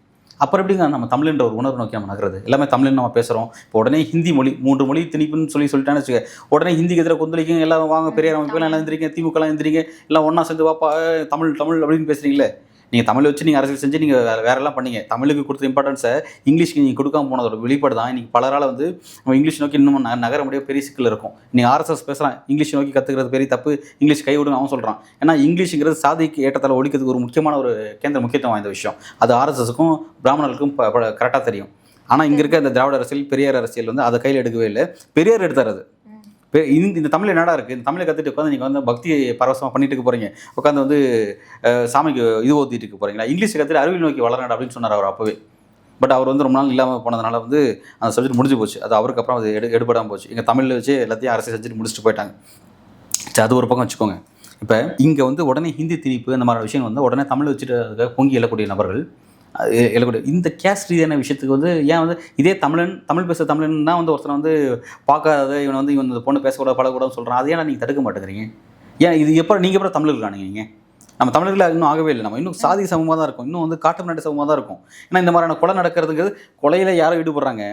அப்புறம் எப்படிங்க நம்ம தமிழ்ன்ற ஒரு உணர்வு நோக்கி நம்ம நகருது? எல்லாமே தமிழ்னு நம்ம பேசுகிறோம். இப்போ உடனே ஹிந்தி மொழி 3 மொழி திணிப்புன்னு சொல்லிட்டான்னு வச்சுக்க, உடனே ஹிந்திக்கு எதிராக கொந்தளிக்கும். எல்லாம் வாங்க பெரியார் அமைப்புலாம் எல்லாம் எழுந்திரிங்க, திமுகலாம் எழுந்திரிங்க, எல்லாம் ஒன்றா சேர்ந்து வாப்பா தமிழ் அப்படின்னு பேசுகிறீங்களே. நீங்கள் தமிழை வச்சு நீங்கள் அரசியல் செஞ்சு நீங்கள் வேறெல்லாம் பண்ணீங்க. தமிழுக்கு கொடுத்த இம்பார்ட்டன்ஸை இங்கிலீஷ்க்கு நீங்கள் கொடுக்காம போனதோட வெளிப்பாடு தான் இன்றைக்கி பலரால் வந்து நம்ம இங்கிலீஷ் நோக்கி இன்னும் நகர முடிய பெரிய சிக்கல் இருக்கும். நீங்கள் RSS பேசுகிறான், இங்கிலீஷ் நோக்கி கற்றுக்கிறது பெரிய தப்பு, இங்கிலீஷ் கைவிடுங்க அவன் சொல்கிறான். ஏன்னா இங்கிலீஷுங்கிறது சாதிக்கு ஏற்றத்தால் ஒழிக்கிறதுக்கு ஒரு முக்கியமான ஒரு முக்கியத்துவம் வாய்ந்த விஷயம். அது RSSக்கும் பிராமணர்களுக்கும் கரெக்டாக தெரியும். ஆனால் இங்கே இருக்க இந்த திராவிட அரசியல், பெரியார் அரசியல் வந்து அதை கையில் எடுக்கவே இல்லை. பெரியார் எடுத்தார். அது இந்த தமிழ் என்னடா இருக்குது, இந்த தமிழை கற்றுட்டு உட்காந்து நீங்கள் வந்து பக்தி பரவசமாக பண்ணிட்டு இருக்க போகிறீங்க, உட்காந்து வந்து சாமிக்கு இது ஓத்திட்டு இருக்க போகிறீங்களா, இங்கிலீஷை கற்றுட்டு அறிவியல் நோக்கி வளரணும் அப்படின்னு சொன்னார் அவர் அப்போவே. பட் அவர் வந்து ரொம்ப நாள் இல்லாமல் போனதுனால வந்து அந்த சப்ஜெக்ட் முடிஞ்சு போச்சு. அது அவருக்கு அப்புறம் அது எடுபடாமல் போச்சு. எங்கள் தமிழில் வச்சு எல்லாத்தையும் அரசியல் செஞ்சுட்டு முடிச்சுட்டு போயிட்டாங்க. சரி, அது ஒரு பக்கம் வச்சுக்கோங்க. இப்போ இங்கே வந்து உடனே ஹிந்தி திணிப்பு இந்த மாதிரி விஷயம் வந்து உடனே தமிழ் வச்சுட்டு அதுக்காக பொங்கி எழக்கூடிய நபர்கள் எழக்கூடிய இந்த கேஸ்ட் ரீதியான விஷயத்துக்கு வந்து ஏன் வந்து இதே தமிழ் பேசுகிற தமிழன்னா வந்து ஒருத்தனை வந்து பார்க்காத இவன் இந்த பொண்ணு பேசக்கூடாது பழகக்கூடாதுன்னு சொல்கிறான். அது ஏன்னா நீங்கள் தடுக்க மாட்டேங்கிறீங்க? ஏன் இது நீங்கள் எப்போ தமிழர்கள் காணுங்க? நீங்கள் நம்ம தமிழர்கள் இன்னும் ஆகவே இல்லை. நம்ம இன்னும் சாதி சமூகமாக தான் இருக்கும், இன்னும் வந்து காட்டு நாட்டு சமூகமாக தான் இருக்கும். ஏன்னா இந்த மாதிரியான கொலை நடக்கிறதுங்கிறது, கொலையில் யாரும் ஈடுபடுறாங்க,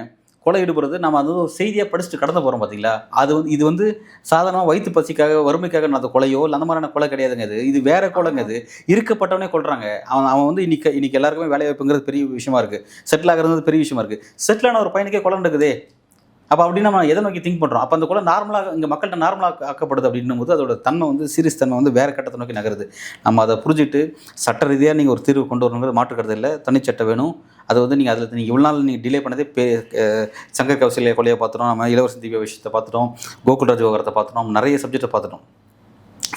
கொலை ஈடுபடுறது நம்ம அது செய்தியாக படிச்சுட்டு கடந்து போகிறோம் பார்த்தீங்களா? அது வந்து இது வந்து சாதாரணமாக வயிற்று பசிக்காக வறுமைக்காக நடந்த கொலையோ இல்லை அந்த மாதிரியான கொலை கிடையாதுங்க. இது வேற கொலைங்க. அது இருக்கப்பட்டவனே கொள்றாங்க. அவன் வந்து இன்னைக்கு எல்லாருக்குமே வேலை வாய்ப்புங்கிறது பெரிய விஷயமா இருக்குது, செட்டில் ஆகிறது பெரிய விஷயமா இருக்குது. செட்டிலான ஒரு பையனுக்கே கொலை நடக்குதே. அப்போ அப்படி நம்ம எதை நோக்கி திங்க் பண்ணுறோம்? அப்போ அந்த கொலை நார்மலாக இங்கே மக்கள்கிட்ட நார்மலாக ஆக்கப்படுது அப்படின்னும் போது அதோட தன்மை வந்து சீரியஸ் தன்மை வந்து வேறு கட்டத்தை நோக்கி நகருது. நம்ம அதை புரிஞ்சுட்டு சட்ட ரீதியாக நீங்கள் ஒரு தீர்வு கொண்டு வரணுங்கிறது மாற்றுக்கிறது இல்லை. தனிச்சட்டம் வேணும். அது வந்து நீங்கள் அதில் இவ்வளோ நாள் நீங்கள் டிலே பண்ணதே சங்கர் கௌசல்யா கொலையை பார்த்துட்டோம், நம்ம இளவரசி தீபா விஷயத்தை பார்த்துட்டோம், கோகுல்ராஜ் விவகாரத்தை பார்த்துட்டோம், நிறைய சப்ஜெக்டை பார்த்துட்டோம்.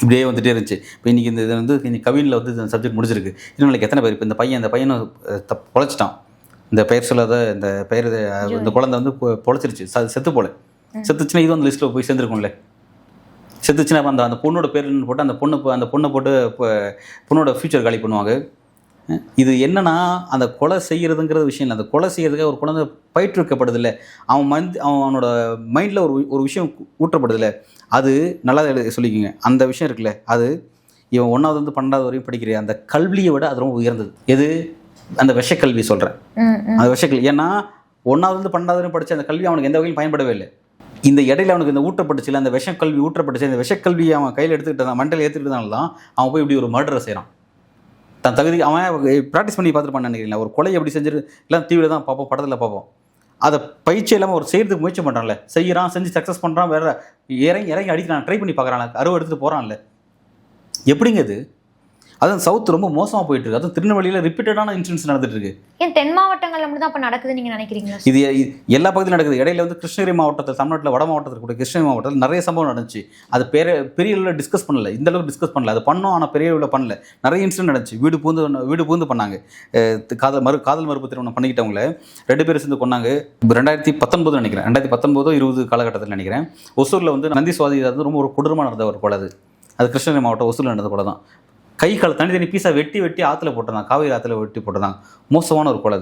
இப்படியே வந்துகிட்டே இருந்துச்சு. இப்போ இன்றைக்கி இது வந்து இந்த கவினில் வந்து இந்த சப்ஜெக்ட் முடிச்சிருக்கு. இன்னும் எத்தனை பேர் இப்போ இந்த பையனை பொழைச்சிட்டான். இந்த பெயர் சொல்லாத இந்த பெயர் இந்த குழந்தை வந்து பொழைச்சிருச்சு, செத்துச்சுன்னா இது வந்து லிஸ்ட்டில் போய் சேர்ந்துருக்கும்ல. செத்துச்சுன்னா அந்த பொண்ணோட பேருன்னு போட்டு அந்த பொண்ணை போட்டு பொண்ணோட ஃப்யூச்சர் காலி பண்ணுவாங்க. இது என்னன்னா அந்த கொலை செய்கிறதுங்கிற விஷயம் இல்லை. அந்த கொலை செய்கிறதுக்காக ஒரு குழந்தை பயிற்றுவிக்கப்படுதில்ல, அவனோட மைண்டில் ஒரு விஷயம் ஊற்றப்படுதில்ல, அது நல்லா சொல்லிக்கோங்க. அந்த விஷயம் இருக்குல்ல, அது இவன் 1வது 12வது வரையும் படிக்கிற அந்த கல்வியை விட அது ரொம்ப உயர்ந்தது. எது? அந்த விஷக்கல்வி சொல்கிறேன். அந்த விஷக்கல்வி. ஏன்னா 1வது 12வது வரையும் படித்த அந்த கல்வி அவனுக்கு எந்த வகையிலும் பயன்படவே இல்லை. இந்த இடையில அவனுக்கு இந்த ஊட்டப்பட்டுச்சு, அந்த விஷக்கல்வி ஊற்றப்பட்டுச்சு. இந்த விஷக்கல்வியை அவன் கையில் எடுத்துக்கிட்டு மண்டல ஏற்றுக்கிட்டதுனால தான் அவன் போய் இப்படி ஒரு மர்டரை செய்கிறான். தன் தகுதி அவன் ப்ராக்டிஸ் பண்ணி பார்த்துருப்பான்னு நினைக்கிறீங்களா? ஒரு கொலை எப்படி செஞ்சுட்டு எல்லாம் டிவியில் தான் பார்ப்போம், படத்தில் பார்ப்போம். அதை பயிற்சி இல்லாமல் ஒரு செய்கிறதுக்கு முயற்சி பண்ணுறான்ல, செய்கிறான், செஞ்சு சக்ஸஸ் பண்ணுறான், வேறு இறங்கி அடிக்கிறான், ட்ரை பண்ணி பார்க்குறான், அறுவை எடுத்துகிட்டு போகிறான்ல. எப்படிங்க இது? அதுவும் சவுத் ரொம்ப மோசமாக போயிட்டு இருக்கு. அதுவும் திருநெல்வேலியில் ரிப்பீட்டடான இன்சிடென்ட்ஸ் நடந்துட்டு இருக்கு. ஏன் தென் மாவட்டங்கள்ல மட்டும் தான் அப்போ நடக்குது நீங்க நினைக்கிறீங்களா? இது எல்லா பகுதியிலும் நடக்குது. இடையில கிருஷ்ணகிரி மாவட்டத்தில், தமிழ்நாட்டில் வட மாவட்டத்தில் கூட கிருஷ்ணகிரி மாவட்டத்தில் நிறைய சம்பவம் நடந்துச்சு. அது பெரிய அளவில் டிஸ்கஸ் பண்ணல, இந்த அளவுக்கு டிஸ்கஸ் பண்ணல. அது பண்ணோம், ஆனால் பெரிய அளவில் பண்ணல. நிறைய இன்சிடென்ட் நடந்துச்சு. வீடு பூந்து பண்ணாங்க. காதல் மறுப்பு திருமணம் பண்ணிக்கிட்டவங்கள 2 பேர் சேர்ந்து கொண்டாங்க. 2019 நினைக்கிறேன், 2019 20 காலகட்டத்தில் நினைக்கிறேன். ஒசூரில் நந்தி சுவாதி ரொம்ப ஒரு கொடூரமாக நடந்த ஒரு கொலை. அது கிருஷ்ணகிரி மாவட்டம் ஒசூரில் நடந்த கொலை தான். கை கால் தனி பீஸாக வெட்டி ஆற்றுல போட்டிருந்தாங்க, காவேரி ஆற்றுல வெட்டி போட்டிருந்தாங்க. மோசமான ஒரு கொலை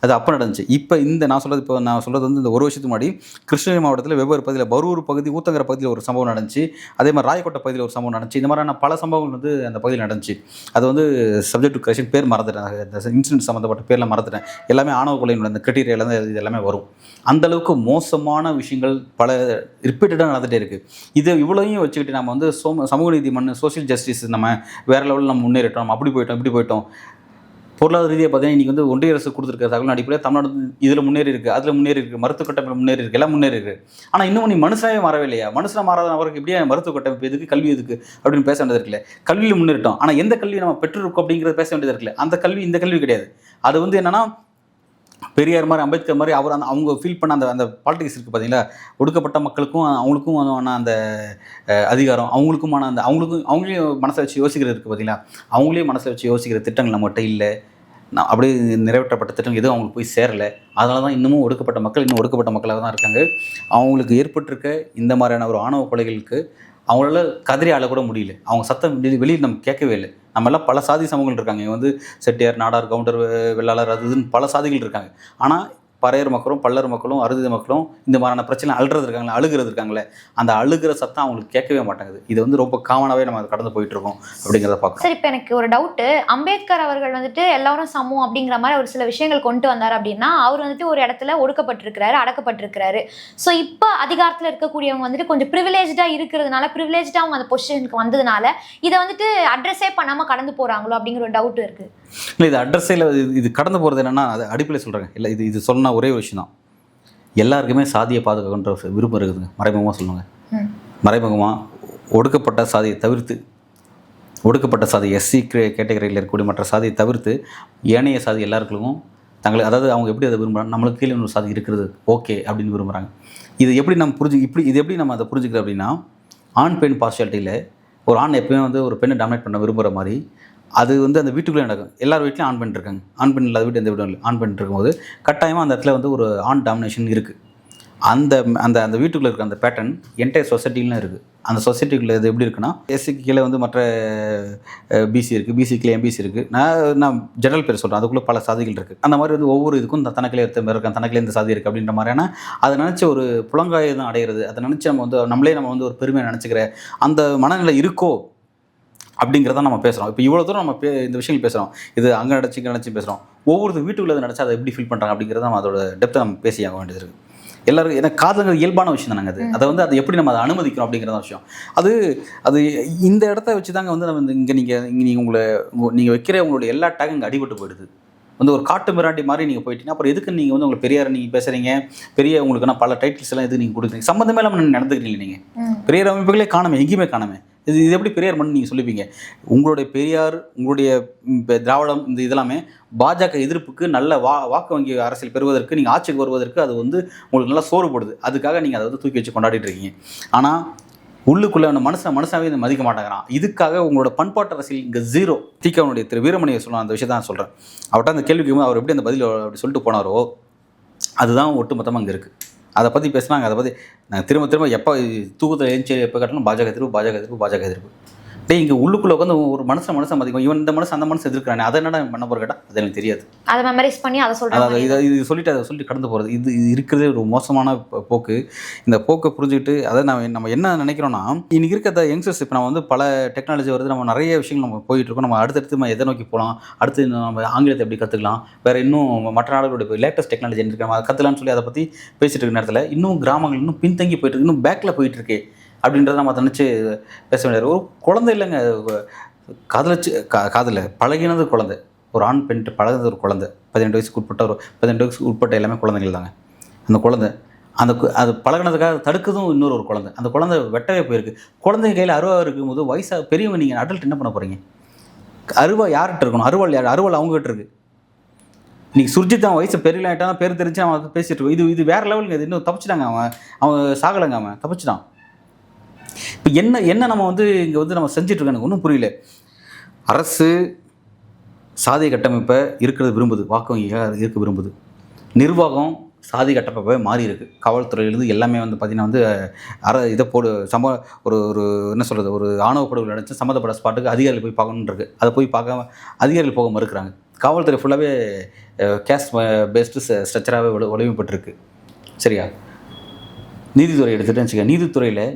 அது அப்போ நடந்துச்சு. இப்போ நான் சொல்கிறது இந்த ஒரு வருஷத்துக்கு முன்னாடி கிருஷ்ணகிரி மாவட்டத்தில் வெவ்வேறு பகுதியில், பரூர் பகுதி, ஊத்தங்கரை பகுதியில் ஒரு சம்பவம் நடந்துச்சு. அதே மாதிரி ராயக்கோட்டை பகுதியில் ஒரு சம்பவம் நடந்துச்சு. இந்த மாதிரியான பல சம்பவங்கள் அந்த பகுதியில் நடந்துச்சு. அது சப்ஜெக்ட் டு கரெக்ஷன் பேர் மறந்துட்டேன், இந்த இன்சிடென்ட் சம்மந்தப்பட்ட பேரில் மறந்துட்டேன். எல்லாமே ஆணவ கொலையினுடைய அந்த கிரைட்டீரியாவில் தான் இது எல்லாமே வரும். அந்தளவுக்கு மோசமான விஷயங்கள் பல ரிப்பீட்டடாக நடந்துகிட்டே இருக்குது. இது இவ்வளோயும் வச்சுக்கிட்டு நம்ம சமூக நீதி சோஷியல் ஜஸ்டிஸ் நம்ம வேறு லெவலில் நம்ம முன்னேறிட்டோம், நம்ம அப்படி போயிட்டோம். பொருளாதார ரீதியாக பார்த்தீங்கன்னா இன்றைக்கி ஒன்றிய அரசு கொடுத்துருக்க தகவல் அடிப்படையில் தமிழ்நாடு இதில் முன்னேறி இருக்குது, அதில் முன்னேறி இருக்குது, மருத்துவ கட்டமைப்பு முன்னேறி இருக்குது, எல்லாம் முன்னேறி இருக்குது. ஆனால் இன்னும் நீ மனுஷனாவே மாறவே இல்லையா? மனுஷனாக மாறாத அவருக்கு எப்படியா மருத்துவ கட்டமைப்பு எதுக்கு, கல்வி எதுக்கு அப்படின்னு பேச வேண்டியது இருக்குல்ல. கல்வியில் முன்னேறிட்டோம், ஆனால் எந்த கல்வி நம்ம பெற்றிருக்கோம் அப்படிங்கிறத பேச வேண்டியது இருக்குல்ல. அந்த கல்வி இந்த கல்வி கிடையாது. அது என்னென்னா பெரியார் மாதிரி, அம்பேத்கர் மாதிரி அவங்க ஃபீல் பண்ண அந்த பாலிடிக்ஸ் இருக்குது பார்த்தீங்களா. ஒடுக்கப்பட்ட மக்களுக்கும் அவங்களுக்கும் அந்த அதிகாரம், அவங்களையும் மனசை வச்சு யோசிக்கிறது இருக்குது பார்த்தீங்களா. அவங்களையும் மனசை வச்சு யோசிக்கிற திட்டங்கள் நம்மகிட்ட இல்லை. அப்படியே நிறைவேற்றப்பட்ட திட்டங்கள் எதுவும் அவங்களுக்கு போய் சேரலை. அதனால தான் இன்னமும் ஒடுக்கப்பட்ட மக்களாக தான் இருக்காங்க. அவங்களுக்கு ஏற்பட்டிருக்க இந்த மாதிரியான ஒரு ஆணவ கொலைகளுக்கு அவங்களால கதறி ஆள கூட முடியல. அவங்க சத்தம் வெளியில் நம்ம கேட்கவே இல்லை. நம்மெல்லாம் பல சாதி சமூகங்கள் இருக்காங்க. இங்கே செட்டியார், நாடார், கவுண்டர், வெள்ளாளர், அதுன்னு பல சாதிகள் இருக்காங்க. ஆனால் பறையர் மக்களும், பல்லர் மக்களும், அறுதி மக்களும் இந்த மாதிரியான பிரச்சனை அழுகிறது இருக்காங்களே, அந்த அழுகிற சத்தம் அவங்களுக்கு கேட்கவே மாட்டேங்குது. இது ரொம்ப காமனாகவே நம்ம கடந்து போயிட்டு இருக்கோம் அப்படிங்கிறத பார்க்கணும். சரி, இப்போ எனக்கு ஒரு டவுட்டு. அம்பேத்கர் அவர்கள் எல்லாரும் சமம் அப்படிங்கிற மாதிரி ஒரு சில விஷயங்கள் கொண்டு வந்தார் அப்படின்னா, அவர் ஒரு இடத்துல ஒடுக்கப்பட்டிருக்கிறாரு, அடக்கப்பட்டிருக்கிறாரு. ஸோ இப்போ அதிகாரத்தில் இருக்கக்கூடியவங்க கொஞ்சம் ப்ரிவிலேஜாக இருக்கிறதுனால, ப்ரிவிலேஜாக அவங்க அந்த பொசிஷனுக்கு வந்ததுனால இதை அட்ரஸே பண்ணாமல் கடந்து போகிறாங்களோ அப்படிங்கிற ஒரு டவுட் இருக்குது. இல்லை, இது அட்ரஸில் இது கடந்து போகிறது என்னென்னா, அது அடிப்படையில் சொல்கிறேங்க. இல்லை, இது சொன்னால் ஒரே ஒரு விஷயம் தான். எல்லாருக்குமே சாதியை பாதுகாக்கின்ற விருப்பம் இருக்குதுங்க. மறைமுகமாக சொல்லுவாங்க. மறைமுகமாக ஒடுக்கப்பட்ட சாதியை தவிர்த்து, ஒடுக்கப்பட்ட சாதி எஸ்சி கேட்டகரியில் இருக்கக்கூடிய மற்ற சாதியை தவிர்த்து ஏனைய சாதி எல்லாருக்கும் தங்களுக்கு, அதாவது அவங்க எப்படி அதை விரும்புகிறாங்க, நம்மளுக்கு கீழே ஒரு சாதி இருக்கிறது ஓகே அப்படின்னு விரும்புகிறாங்க. இது எப்படி நம்ம இது எப்படி நம்ம அதை புரிஞ்சுக்கிறோம் அப்படின்னா, ஆண் பெண் பார்ஷியாலிட்டியில் ஒரு ஆண் எப்பயுமே ஒரு பெண்ணை டாமினேட் பண்ண விரும்புகிற மாதிரி அது அந்த வீட்டுக்குள்ளே நடக்கும். எல்லார் வீட்லையும் ஆண் பெண் இருக்காங்க. ஆண் பெண் இல்லாத வீட்டு எந்த வீடும் இல்லை. ஆண் பெண் இருக்கும்போது கட்டாயமாக அந்த இடத்துல ஒரு ஆண் டாமினேஷன் இருக்குது. அந்த அந்த அந்த வீட்டுக்குள்ளே இருக்க அந்த பேட்டர்ன் என்டையர் சொசைட்டிலும் இருக்குது. அந்த சொசைட்டிக்குள்ளே இது எப்படி இருக்குன்னா, எஸ்சிக்கு கீழே மற்ற பிசி இருக்குது, பிசிக்குள்ளே எம்பிசி இருக்குது. நான் ஜெனரல் பேர் சொல்கிறேன், அதுக்குள்ளே பல சாதிகள் இருக்குது. அந்த மாதிரி ஒவ்வொரு இதுக்கும் தனக்கிலே இருக்க தனக்கிலே இந்த சாதி இருக்குது அப்படின்ற மாதிரியான அதை நினச்சி ஒரு புலங்காயம் அடைகிறது, அதை நினச்சி நம்ம ஒரு பெருமையை நினச்சிக்கிற அந்த மனநிலை இருக்கோ அப்படிங்கிறத நம்ம பேசுகிறோம். இப்போ இவ்வளோ தூரம் நம்ம இந்த விஷயங்கள் பேசுகிறோம். இது அங்கே நினச்சி பேசுகிறோம். ஒவ்வொரு வீட்டுக்குள்ளே நினச்சா அதை எப்படி ஃபீல் பண்ணுறாங்க அப்படிங்கிறத நம்ம அதோட டெப்த்தை நம்ம பேசியாக வேண்டியது இருக்குது. எல்லாரும் எனக்கு காதல்கள் இயல்பான விஷயம் தானங்க. அதை எப்படி நம்ம அதை அனுமதிக்கிறோம் அப்படிங்கிறத விஷயம். அது இந்த இடத்த வச்சு தாங்க நம்ம இங்கே நீங்கள் வைக்கிற உங்களுடைய எல்லா டேக்கும் இங்கே அடிபட்டு போயிடுது. ஒரு காட்டு மிராண்டி மாதிரி நீங்கள் போயிட்டீங்கன்னா அப்புறம் எதுக்கு நீங்கள் உங்களுக்கு பெரியார் நீங்கள் பேசுகிறீங்க, பெரிய உங்களுக்கு பல டைட்டில்ஸ் எல்லாம் எதுக்கு நீங்கள் கொடுக்குறீங்க, சம்மந்தமே இல்லாமல் நடந்துக்கிறீங்க. நீங்கள் பெரியார் அமைப்புகளே காணாமல், எங்கேயுமே காணாமல். இது எப்படி பெரியார் மண் நீங்கள் சொல்லிப்பீங்க? உங்களுடைய பெரியார், உங்களுடைய திராவிடம், இந்த இதெல்லாமே பாஜக எதிர்ப்புக்கு நல்ல வாக்கு வங்கி அரசியல் பெறுவதற்கு, நீங்கள் ஆட்சிக்கு வருவதற்கு அது உங்களுக்கு நல்லா சோறுபடுது. அதுக்காக நீங்கள் அதை தூக்கி வச்சு கொண்டாடிட்டு இருக்கீங்க. ஆனால் உள்ளுக்குள்ளே அந்த மனுஷனாவே இதை மதிக்க மாட்டேங்கிறான். இதுக்காக உங்களோட பண்பாட்டு அரசியல் இங்கே ஜீரோ. திகாவுடைய திரு வீரமணியை சொல்லணும் அந்த விஷயத்தை நான் சொல்கிறேன். அவர்கிட்ட அந்த கேள்விக்கு அவர் எப்படி அந்த பதில் அப்படி சொல்லிட்டு போனாரோ அதுதான் ஒட்டுமொத்தமாக அங்கே இருக்குது. அதை பற்றி பேசுனாங்க. அதை பற்றி நாங்கள் திரும்ப எப்போ தூக்கத்தில் எழுந்துச்சு எப்போ காட்டிலும் பாஜக எதிர்ப்பு. டேய் இங்கே உள்ளுக்குள்ளே உட்காந்து ஒரு மனுஷன் மதிக்கும், இவன் இந்த மனுஷன் அந்த மனுஷன் எதிர்க்கிறானே, அதை என்னடா பண்ண போகிற கேட்டால் அது எனக்கு தெரியாது. அதை மெமரைஸ் பண்ணி அதை சொல்கிறாங்க. அதாவது இது சொல்லிட்டு அதை சொல்லிட்டு கடந்து போகிறது, இது இருக்கிறதே ஒரு மோசமான போக்கு. இந்த போக்கை புரிஞ்சுக்கிட்டு அதை நம்ம என்ன நினைக்கிறோன்னா, இன்றைக்கி இருக்கிற யங்ஸ்டர்ஸ் இப்போ நம்ம வந்து பல டெக்னாலஜி வருது, நம்ம நிறைய விஷயங்கள் நம்ம போயிட்டுருக்கோம். நம்ம அடுத்தடுத்து நம்ம எதை நோக்கி போகலாம், அடுத்து நம்ம ஆங்கிலத்தை எப்படி கற்றுக்கலாம், வேறு இன்னும் மற்ற நாடுகளுடைய லேட்டஸ்ட் டெக்னாலஜி என்ன இருக்கு, அதை கற்றுக்கலாம்னு சொல்லி அதை பற்றி பேசிகிட்டு இருக்க நேரத்தில் இன்னும் கிராமங்கள் இன்னும் பின்தங்கி போயிட்டு இன்னும் பேக்கில் போயிட்டுருக்கே அப்படின்றத நம்ம நினச்சி பேச வேண்டியது. ஒரு குழந்தை இல்லைங்க, காதலில் பழகினது குழந்தை, ஒரு ஆண் பெண்ட்டு பழகுறது ஒரு குழந்தை, 18 வயசுக்கு உட்பட்ட ஒரு 18 வயசுக்கு உட்பட்ட எல்லாமே குழந்தைகள் தாங்க. அந்த குழந்தை அது பழகினதுக்காக தடுக்குதும் இன்னொரு ஒரு குழந்தை. அந்த குழந்தை வெட்டவே போயிருக்கு. குழந்தைங்க கையில் அருவா இருக்கும்போது வயசாக பெரியவங்க நீங்கள் அடல்ட் என்ன பண்ண போகிறீங்க? அருவா யார்கிட்ட இருக்கணும்? அருவாள் யார்? அருவாள் அவங்ககிட்ட இருக்குது. இன்றைக்கி சுர்ஜித் அவன் வயசு பெரிய ஆகிட்டான், பேர் தெரிஞ்சு அவன் அதை பேசிட்டு இருக்கோம். இது வேறு லெவலுங்க. இது இன்னும் தப்பிச்சிட்டாங்க. அவன் சாகலைங்க, அவன் தப்பிச்சிட்டான். இப்போ என்ன நம்ம வந்து இங்கே வந்து நம்ம செஞ்சிட்ருக்கோம் எனக்கு ஒன்றும் புரியல. அரசு சாதி கட்டமைப்பை இருக்கிறது விரும்புது, வாக்கு வங்கியாக இருக்க விரும்புது. நிர்வாகம் சாதி கட்டமைப்பை மாறி இருக்குது. காவல்துறையிலேருந்து எல்லாமே வந்து பார்த்திங்கன்னா வந்து இதை ஒரு என்ன சொல்கிறது, ஒரு ஆணவ படுகொலை நடந்துச்சு, சம்மந்தப்பட்ட ஸ்பாட்டுக்கு அதிகாரிகள் போய் பார்க்கணுன்னு இருக்குது. அதை போய் பார்க்க அதிகாரிகள் போக மறுக்கிறாங்க. காவல்துறை ஃபுல்லாகவே கேஸ்ட் பேஸ்டு ஸ்ட்ரக்சராகவே ஒழுமைப்பட்டிருக்கு. சரியா? நீதித்துறை எடுத்துகிட்டு வச்சுக்க,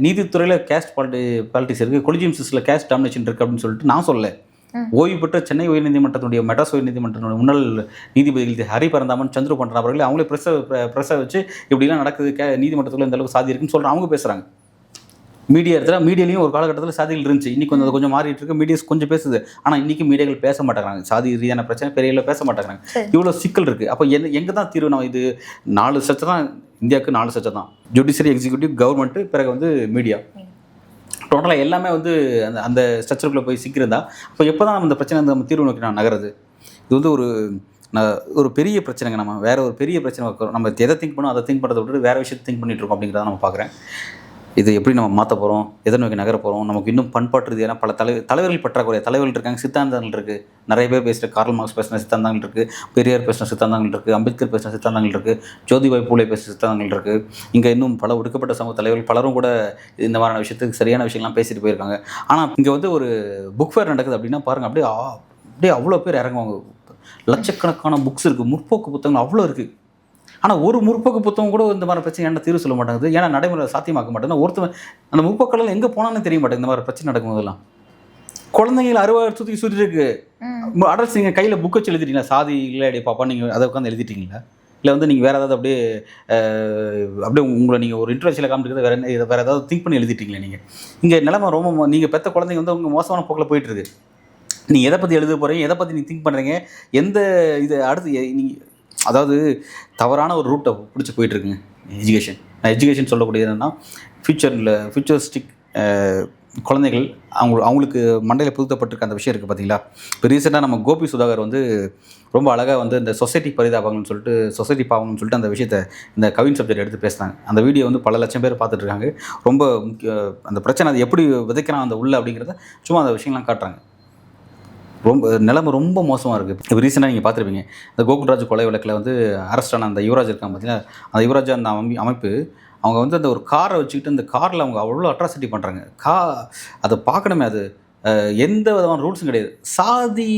நீதித்துறையில் கேஸ்ட் பாலிட்டிக்ஸ் இருக்குது, கொலிஜியம் சிஸ்டத்தில் கேஸ்ட் டாமினேஷன் இருக்குது அப்படின்னு சொல்லிட்டு நான் சொல்லலை. ஓய்வு பெற்ற சென்னை உயர்நீதிமன்றத்துடைய மெட்ராஸ் உயர்நீதிமன்றத்துடைய முன்னாள் நீதிபதிகள் ஹரி பரந்தாமன், சந்துரு போன்ற நபர்கள் அவங்களே ப்ரெஸ்ஸை வச்சு இப்படிலாம் நடக்குது, நீதிமன்றத்தில் இந்த அளவுக்கு சாதி இருக்குன்னு சொல்கிறாங்க. அவங்க பேசுகிறாங்க. மீடியாலையும் ஒரு காலகட்டத்தில் சாதிகள் இருந்துச்சு, இன்றைக்கி கொஞ்சம் கொஞ்சம் மாறிட்டு இருக்கு. மீடியாஸ் கொஞ்சம் பேசுது, ஆனால் இன்றைக்கி மீடியாக்கள் பேச மாட்டேங்கிறாங்க. சாதி ரீதியான பிரச்சனை பெரிய பேச மாட்டேங்கிறாங்க. இவ்வளோ சிக்கல் இருக்குது. அப்போ எங்கே தான் தீர்வு? நம்ம இது 4 ஸ்ட்ரக்சர் தான் இந்தியாவுக்கு, 4 ஸ்ட்ரக்சர் தான்: ஜுடிஷியரி, எக்ஸிக்யூட்டிவ், கவர்மெண்ட்டு, பிறகு வந்து மீடியா. டோட்டலாக எல்லாமே வந்து அந்த ஸ்ட்ரக்சருக்குள்ளே போய் சிக்கிருந்தா அப்போ எப்போ தான் நம்ம இந்த பிரச்சனை நம்ம தீர்வு நோக்கி நான் நகருது? இது வந்து ஒரு பெரிய பிரச்சனைங்க. நம்ம வேறு ஒரு பெரிய பிரச்சனை வைக்கிறோம். நம்ம எதை திங்க் பண்ணோம் அதை திங்க் பண்ணுறதை விட்டு வேறு விஷயத்தை திங்க் பண்ணிகிட்டு இருக்கோம் அப்படிங்கிறத நம்ம பார்க்குறேன். இது எப்படி நம்ம மாற்ற போகிறோம், எதை நோக்கி நகர போகிறோம்? நமக்கு இன்னும் பண்பாட்டு ரீதியான பல தலைவர்கள் பற்றாக்குறை. தலைவர்கள் இருக்காங்க, சித்தாந்தங்கள் இருக்குது. நிறைய பேர் பேசுகிற கார்ல் மார்க்ஸ் பேசின சித்தாந்தங்கள் இருக்குது, பெரியார் பேசின சித்தாந்தங்கள் இருக்குது, அம்பேத்கர் பேசின சித்தாந்தங்கள் இருக்குது, ஜோதிபாய் பூலே பேசின சித்தாந்தங்கள் இருக்குது. இங்கே இன்னும் பல ஒடுக்கப்பட்ட சமூக தலைவர்கள் பலரும் கூட இந்த மாதிரியான விஷயத்துக்கு சரியான விஷயங்கள்லாம் பேசிட்டு போயிருக்காங்க. ஆனால் இங்கே வந்து ஒரு புக் ஃபேர் நடக்குது அப்படின்னா பாருங்கள், அப்படியே அவ்வளோ பேர் இறங்குவாங்க. லட்சக்கணக்கான புக்ஸ் இருக்குது, முற்போக்கு புத்தகங்கள் அவ்வளோ இருக்குது. ஆனால் ஒரு முற்போக்கு புத்தகம் கூட இந்த மாதிரி பிரச்சனை என்ன தீர்வு சொல்ல மாட்டேங்குது. ஏன்னா நடைமுறை சாத்தியமாக்க மாட்டேங்குது. ஒருத்தர் அந்த முற்போக்கெல்லாம் எங்கே போனான்னு தெரிய மாட்டேங்குது. இந்த மாதிரி பிரச்சனை நடக்கும்போதெல்லாம் குழந்தைகள் அறுவா சுற்றி இருக்கு. அட்ரஸ் நீங்கள் கையில் புக் வச்சு எழுதிட்டீங்களா? சாதி இல்லை அடி பாப்பா நீங்கள் அதை உட்காந்து எழுதிட்டீங்களா? இல்லை வந்து நீங்கள் வேறு ஏதாவது அப்படியே உங்களை நீங்கள் ஒரு இன்ட்ரெஸ்ட்டில் காமிக்கிறது வேறு ஏதாவது திங்க் பண்ணி எழுதிட்டீங்களா? நீங்கள் இங்கே நிலைமை ரொம்ப நீங்கள் பெற்ற குழந்தைங்க வந்து உங்கள் மோசமான போக்கில் போயிட்டுருக்கு. நீங்கள் எதை பற்றி எழுத போகிறீங்க, எதை பற்றி நீங்கள் திங்க் பண்ணுறீங்க, எந்த இது அடுத்து நீங்கள் அதாவது தவறான ஒரு ரூட்டை பிடிச்சி போயிட்டுருக்குங்க எஜுகேஷன். நான் எஜுகேஷன் சொல்லக்கூடியது என்னென்னா ஃபியூச்சரிஸ்டிக் குழந்தைகள் அவங்களுக்கு மண்டையில் புதுத்தப்பட்டிருக்க அந்த விஷயம் இருக்குது பார்த்தீங்களா? இப்போ ரீசெண்டாக நம்ம கோபி சுதாகர் வந்து ரொம்ப அழகாக வந்து இந்த சொசைட்டி பரிதாபங்கள்னு சொல்லிட்டு சொசைட்டி பாவங்கள்னு சொல்லிட்டு அந்த விஷயத்தை இந்த கவின் சப்ஜெக்ட் எடுத்து பேசுனாங்க. அந்த வீடியோ வந்து பல லட்சம் பேர் பார்த்துட்ருக்காங்க. ரொம்ப அந்த பிரச்சனை அது எப்படி விதைக்கிறான் அந்த உள்ள அப்படிங்கிறத சும்மா அந்த விஷயங்கள்லாம் காட்டுறாங்க. நிலைமை ரொம்ப மோசமாக இருக்குது. இப்போ ரீசெண்டாக நீங்கள் பார்த்துருப்பீங்க, இந்த கோகுல்ராஜ் கொலை வழக்கில் வந்து அரெஸ்டான அந்த யுவராஜ் இருக்காங்க பார்த்தீங்கன்னா, அந்த யுவராஜ் அந்த அமைப்பு அவங்க வந்து அந்த ஒரு காரை வச்சுக்கிட்டு அந்த காரில் அவங்க அவ்வளோ அட்ராசிட்டி பண்ணுறாங்க. அதை பார்க்கணுமே, அது எந்த விதமான ரூல்ஸும் கிடையாது. சாதி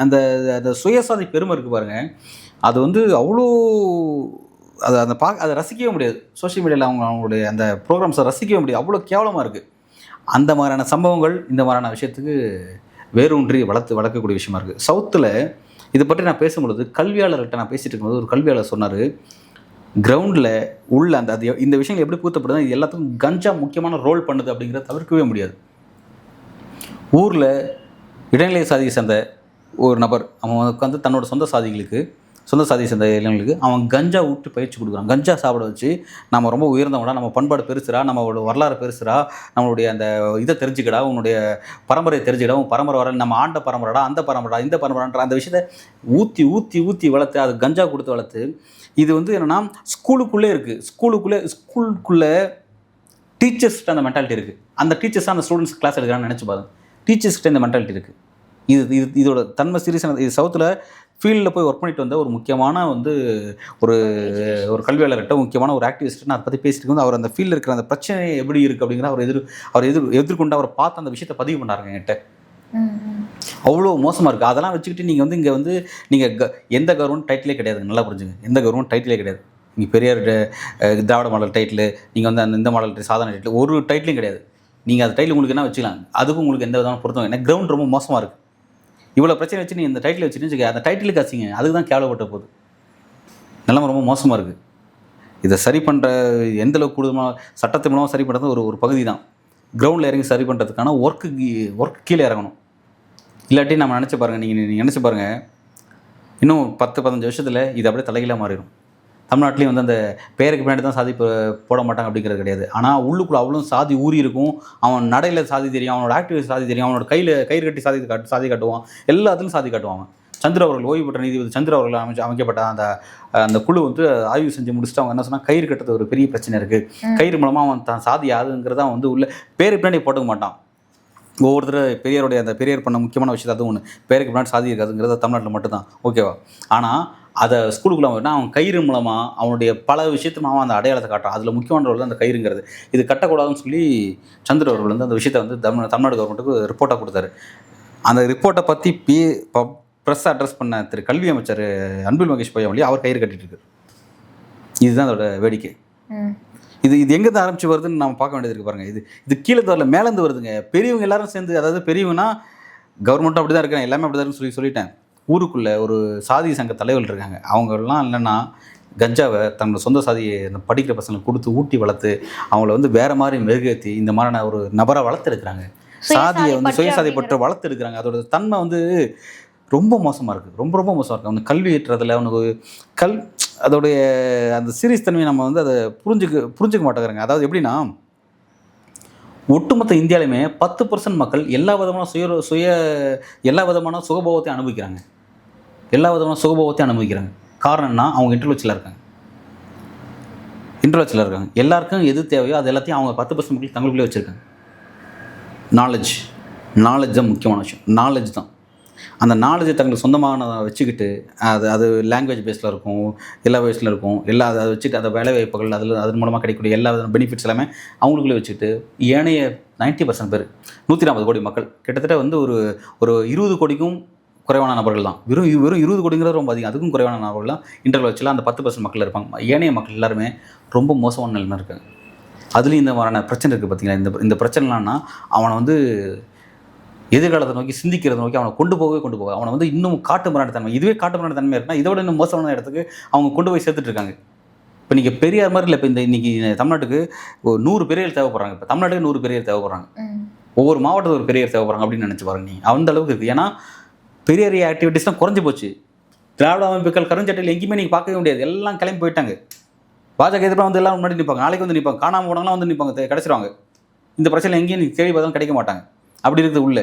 அந்த சுயசாதி பெருமை இருக்குது பாருங்கள், அது வந்து அவ்வளோ அதை ரசிக்கவே முடியாது. சோஷியல் மீடியாவில் அவங்களுடைய அந்த ப்ரோக்ராம்ஸை ரசிக்கவே முடியாது, அவ்வளோ கேவலமாக இருக்குது. அந்த மாதிரியான சம்பவங்கள் இந்த மாதிரியான விஷயத்துக்கு வேரூன்றி வளர்க்கக்கூடிய விஷயமா இருக்குது. சவுத்தில் இதை பற்றி நான் பேசும்பொழுது கல்வியாளர்கிட்ட நான் பேசிகிட்டு இருக்கும்போது ஒரு கல்வியாளர் சொன்னார், கிரவுண்டில் உள்ள இந்த விஷயங்கள் எப்படி பூத்தப்படுது, இது எல்லாத்துக்கும் கஞ்சா முக்கியமான ரோல் பண்ணுது அப்படிங்கிறத தவிர்க்கவே முடியாது. ஊரில் இடைநிலை சாதியை சேர்ந்த ஒரு நபர் அவன் வந்து தன்னோட சொந்த சாதியை சேர்ந்த இளைஞர்களுக்கு அவன் கஞ்சா விட்டு பயிற்சி கொடுக்குறான். கஞ்சா சாப்பிட வச்சு நம்ம ரொம்ப உயர்ந்தவனா, நம்ம பண்பாடு பெருசுரா, நம்மளோட வரலாறு பெருசுரா, நம்மளுடைய அந்த இதை தெரிஞ்சுக்கடா, உன்னுடைய பரம்பரையை தெரிஞ்சுக்கடா, உன் பரம்பரை வர நம்ம ஆண்ட பரம்பரைடா, அந்த பரம்பரைடா, இந்த பரம்பரைன்ற அந்த விஷயத்தை ஊற்றி வளர்த்து அது கஞ்சா கொடுத்து வளர்த்து இது வந்து என்னென்னா ஸ்கூலுக்குள்ளே இருக்குது. ஸ்கூலுக்குள்ளே டீச்சர்ஸ்கிட்ட அந்த மென்டாலிட்டி இருக்குது. அந்த டீச்சர்ஸாக அந்த ஸ்டூடெண்ட்ஸ் கிளாஸ் எடுக்கிறான்னு நினச்சி பாருங்க. டீச்சர்ஸ்கிட்ட இந்த மென்டாலிட்டி இருக்குது. இதோட தன்மை சீரியஸான. இது சவுத்தில் ஃபீல்டில் போய் ஒர்க் பண்ணிட்டு வந்த ஒரு முக்கியமான வந்து ஒரு கல்வியாளர்கிட்ட முக்கியமான ஒரு ஆக்டிவிஸ்ட் நான் அதை பற்றி பேசிட்டு வந்து அவர் அந்த ஃபீல்டில் இருக்கிற அந்த பிரச்சனை எப்படி இருக்குது அப்படிங்கிற அவர் எதிர்கொண்டு அவர் பார்த்து அந்த விஷயத்தை பதிவு பண்ணாருங்க என்கிட்ட. அவ்வளோ மோசமாக இருக்குது. அதெல்லாம் வச்சுக்கிட்டு நீங்கள் வந்து இங்கே வந்து நீங்கள் எந்த கவர்மெண்ட் டைட்டிலே கிடையாது. நல்லா புரிஞ்சுங்க, எந்த கவர்மெண்ட் டைட்டிலே கிடையாது. நீங்கள் பெரியார் திராவிட மாடல் டைட்டில், நீங்கள் வந்து இந்த மாடல் சாதாரண டைட்டில், ஒரு டைட்டிலும் கிடையாது. நீங்கள் அந்த டைட்டில் உங்களுக்கு என்ன வச்சுக்கலாம், அதுக்கும் உங்களுக்கு எந்த விதமான பொருத்தம். ஏன்னா கிரவுண்ட் ரொம்ப மோசமாக இருக்குது. இவ்வளோ பிரச்சனை வச்சு நீங்கள் இந்த டைட்டில் வச்சுட்டு அந்த டைட்டிலுக்கு காசிங்க, அதுக்கு தான் கேவலப்பட்ட போகுது. நிலைமை ரொம்ப மோசமாக இருக்குது. இதை சரி பண்ணுற எந்தளவுக்கு கூடுதலாக சட்டத்து மூலமாக சரி பண்ணுறது ஒரு பகுதி தான். கிரவுண்டில் இறங்கி சரி பண்ணுறதுக்கான ஒர்க்கு கீழே இறங்கணும். இல்லாட்டி நம்ம நினச்சி பாருங்கள், நீங்கள் நினச்சி பாருங்கள், இன்னும் 10-15 வருஷத்தில் இது அப்படியே தலைகீழாக மாறிடும். தமிழ்நாட்டிலையும் வந்து அந்த பேருக்கு பின்னாடி தான் சாதி போட மாட்டாங்க அப்படிங்கிறது கிடையாது. ஆனால் உள்ளுக்குள்ளே அவ்வளோ சாதி ஊறி இருக்கும். அவன் நடையில் சாதி தெரியும், அவனோட ஆக்டிவிட்டி சாதி தெரியும், அவனோட கயிறு கட்டி சாதி காட்டுவான், எல்லாத்துலையும் சாதி காட்டுவான். சந்திர அவர்கள், ஓய்வு பெற்ற நீதிபதி சந்திர அவர்கள் அமைக்கப்பட்ட அந்த குழு வந்து ஆய்வு செஞ்சு முடிச்சுட்டு அவங்க என்ன சொன்னால், கயிறு கட்டுறது ஒரு பெரிய பிரச்சனை இருக்குது. கயிறு மூலமாக அவன் தான் சாதி யாருங்கிறத வந்து உள்ள பேருக்கு பின்னாடி போட்டுக்க மாட்டான். ஒவ்வொருத்தர் பெரியார் பண்ண முக்கியமான விஷயத்தை அது ஒன்று, பேருக்கு பின்னாடி சாதி இருக்காதுங்கிறது தமிழ்நாட்டில் மட்டும்தான், ஓகேவா? ஆனால் அதை ஸ்கூலுக்குள்ள போய்னா அவன் கயிறு மூலமாக அவனுடைய பல விஷயத்து மூலமாக அந்த அடையாளத்தை காட்டுறான். அதில் முக்கியமான ரோல் தான் அந்த கயிறுங்கிறது. இது கட்டக்கூடாதுன்னு சொல்லி சந்திர அவர்கள் வந்து அந்த விஷயத்தை வந்து தமிழ்நாடு கவர்மெண்ட்டுக்கு ரிப்போர்ட்டாக கொடுத்தாரு. அந்த ரிப்போர்ட்டை பற்றி ப்ரெஸ் அட்ரஸ் பண்ண கல்வி அமைச்சர் அன்பில் மகேஷ் பொய்யாமொழி அவர் கயிறு கட்டிட்டு இருக்காரு. இதுதான் அதோட வேடிக்கை. இது எங்கேருந்து ஆரம்பிச்சு வருதுன்னு நம்ம பார்க்க வேண்டியது இருக்குது பாருங்கள். இது கீழே வரல, மேலேருந்து வருதுங்க. பெரியவங்க எல்லாரும் சேர்ந்து, அதாவது பெரியவங்கன்னா கவர்மெண்ட்டும் அப்படி தான் இருக்காங்க, எல்லாமே அப்படி தான் இருக்குன்னு சொல்லிட்டேன். ஊருக்குள்ளே ஒரு சாதி சங்க தலைவர்கள் இருக்காங்க. அவங்கெல்லாம் இல்லைன்னா கஞ்சாவை தன்னோட சொந்த சாதியை படிக்கிற பசங்களை கொடுத்து ஊட்டி வளர்த்து அவங்கள வந்து வேறு மாதிரி மெருகேற்றி இந்த மாதிரியான ஒரு நபரை வளர்த்து எடுக்கிறாங்க. சாதியை வந்து சுயசாதி பற்றி வளர்த்து எடுக்கிறாங்க. அதோட தன்மை வந்து ரொம்ப மோசமாக இருக்குது. ரொம்ப மோசமாக இருக்குது. அவனுக்கு கல்வி ஏற்றதில் அவனுக்கு அதோடைய அந்த சீரியஸ் தன்மையை நம்ம வந்து அதை புரிஞ்சுக்க மாட்டேங்கிறாங்க. அதாவது எப்படின்னா, ஒட்டுமொத்த இந்தியாவிலுமே 10% மக்கள் எல்லா விதமான எல்லா விதமான சுகபோகத்தையும் அனுபவிக்கிறாங்க. காரணம்னா அவங்க இன்டர்வெல்ச்சில் இருக்காங்க. எல்லாருக்கும் எது தேவையோ அது எல்லாத்தையும் அவங்க 10% மக்கள் தங்களுக்குள்ளே வச்சுருக்காங்க. நாலேஜ் தான் முக்கியமான விஷயம். நாலேஜ் தான். அந்த நாலேஜை தங்களுக்கு சொந்தமான வச்சுக்கிட்டு அது லாங்குவேஜ் பேஸில் இருக்கும், எல்லா வயசில் இருக்கும், அதை வச்சுட்டு அந்த வேலை வாய்ப்புகள் அதன் மூலமாக கிடைக்கக்கூடிய எல்லா விதமான பெனிஃபிட்ஸ் எல்லாமே அவங்களுக்குள்ளே வச்சுட்டு ஏனைய 90% பேர் 140 கோடி மக்கள் கிட்டத்தட்ட வந்து ஒரு 20 கோடிக்கும் குறைவான நபர்கள் தான். வெறும் 20 கோடிங்கிறது ரொம்ப அதிகம். அதுக்கும் குறைவான நபர்கள் தான் இன்டர்வல் வச்சுலாம் அந்த 10% மக்கள் இருப்பாங்க. ஏனைய மக்கள் எல்லாருமே ரொம்ப மோசமான நிலைமை இருக்காங்க. அதுலேயும் இந்த மாதிரியான பிரச்சனை இருக்குது பார்த்தீங்களா. இந்த பிரச்சனைலான்னா அவனை வந்து எதிர்காலத்தை நோக்கி சிந்திக்கிறத நோக்கி அவனை கொண்டு போக அவனை வந்து இன்னும் காட்டு மிராண்ட தன்மை, இதுவே காட்டு மிராண்ட தன்மை இருக்குன்னா இதோட இன்னும் மோசமான இடத்துக்கு அவங்க கொண்டு போய் சேர்த்துட்டு இருக்காங்க. இப்போ நீங்கள் பெரியார் மாதிரி இல்லை. இப்போ இன்னைக்கு தமிழ்நாட்டுக்கு 100 பெரியார் தேவைப்படுறாங்க. இப்போ தமிழ்நாட்டுக்கு 100 பெரியார் தேவைப்படுறாங்க. ஒவ்வொரு மாவட்டத்தில் ஒரு பெரியார் தேவைப்படுறாங்க அப்படின்னு நினச்சி பாருங்க. நீங்கள் அந்த அளவுக்கு இருக்குது. ஏன்னா பெரியார் ஆக்டிவிட்டீஸ்லாம் குறைஞ்சி போச்சு. திராவிட அமைப்புகள் கருஞ்சட்டையில் எங்கேயுமே நீங்கள் பார்க்கவே முடியாது. எல்லாம் கிளம்பி போயிட்டாங்க. பாஜக எதிர்ப்பாக வந்து எல்லாம் முன்னாடி நிற்பாங்க, நாளைக்கு வந்து நிற்பாங்க, காணாமல் போனாலும் வந்து நிற்பாங்க, கிடச்சிருவாங்க. இந்த பிரச்சனை எங்கேயும் நீங்கள் தேடி பார்த்தாலும் கிடைக்க மாட்டாங்க. அப்படி இருக்குது உள்ள.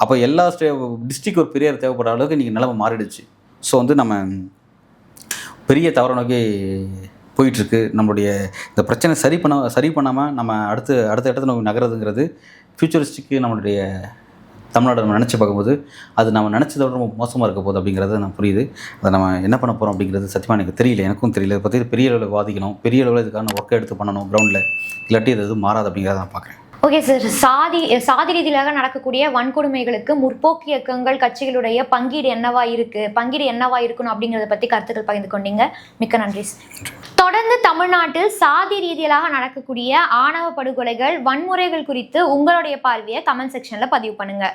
அப்போ எல்லா டிஸ்ட்ரிக்ட் ஒரு பெரியார் தேவைப்படுற அளவுக்கு இன்றைக்கி நிலைமை மாறிடுச்சு. ஸோ வந்து நம்ம பெரிய தவறை நோக்கி போயிட்டுருக்கு. நம்மளுடைய இந்த பிரச்சனை சரி பண்ணாமல் நம்ம அடுத்த இடத்துல நோக்கி நகரதுங்கிறது ஃபியூச்சரிஸ்டிக்கு நம்மளுடைய தமிழ்நாடு நம்ம நினச்சி பார்க்கும்போது அது நம்ம நினச்சதை விட ரொம்ப மோசமாக இருக்க போகுது அப்படிங்கிறது நான் புரியுது. அதை நம்ம என்ன பண்ண போகிறோம் அப்படிங்கிறது சத்தியமாக எனக்கு தெரியல, எனக்கும் தெரியல. இதை பற்றி பெரிய அளவில் வாதிக்கணும், பெரிய அளவில் இதுக்கான ஒர்க்கை எடுத்து பண்ணணும் கிரவுண்டில். இல்லாட்டி இது எதுவும் மாறாது அப்படிங்கிறத நான் பார்க்குறேன். ஓகே சார், சாதி ரீதியாக நடக்கக்கூடிய வன்கொடுமைகளுக்கு முற்போக்கு இயக்கங்கள் கட்சிகளுடைய பங்கீடு என்னவா இருக்கணும் அப்படிங்கிறத பற்றி கருத்துக்கள் பகிர்ந்து கொண்டீங்க. மிக்க நன்றி சார். தொடர்ந்து தமிழ்நாட்டில் சாதி ரீதியாக நடக்கக்கூடிய ஆணவ படுகொலைகள், வன்முறைகள் குறித்து உங்களுடைய பார்வையை கமெண்ட் செக்ஷன்ல பதிவு பண்ணுங்க.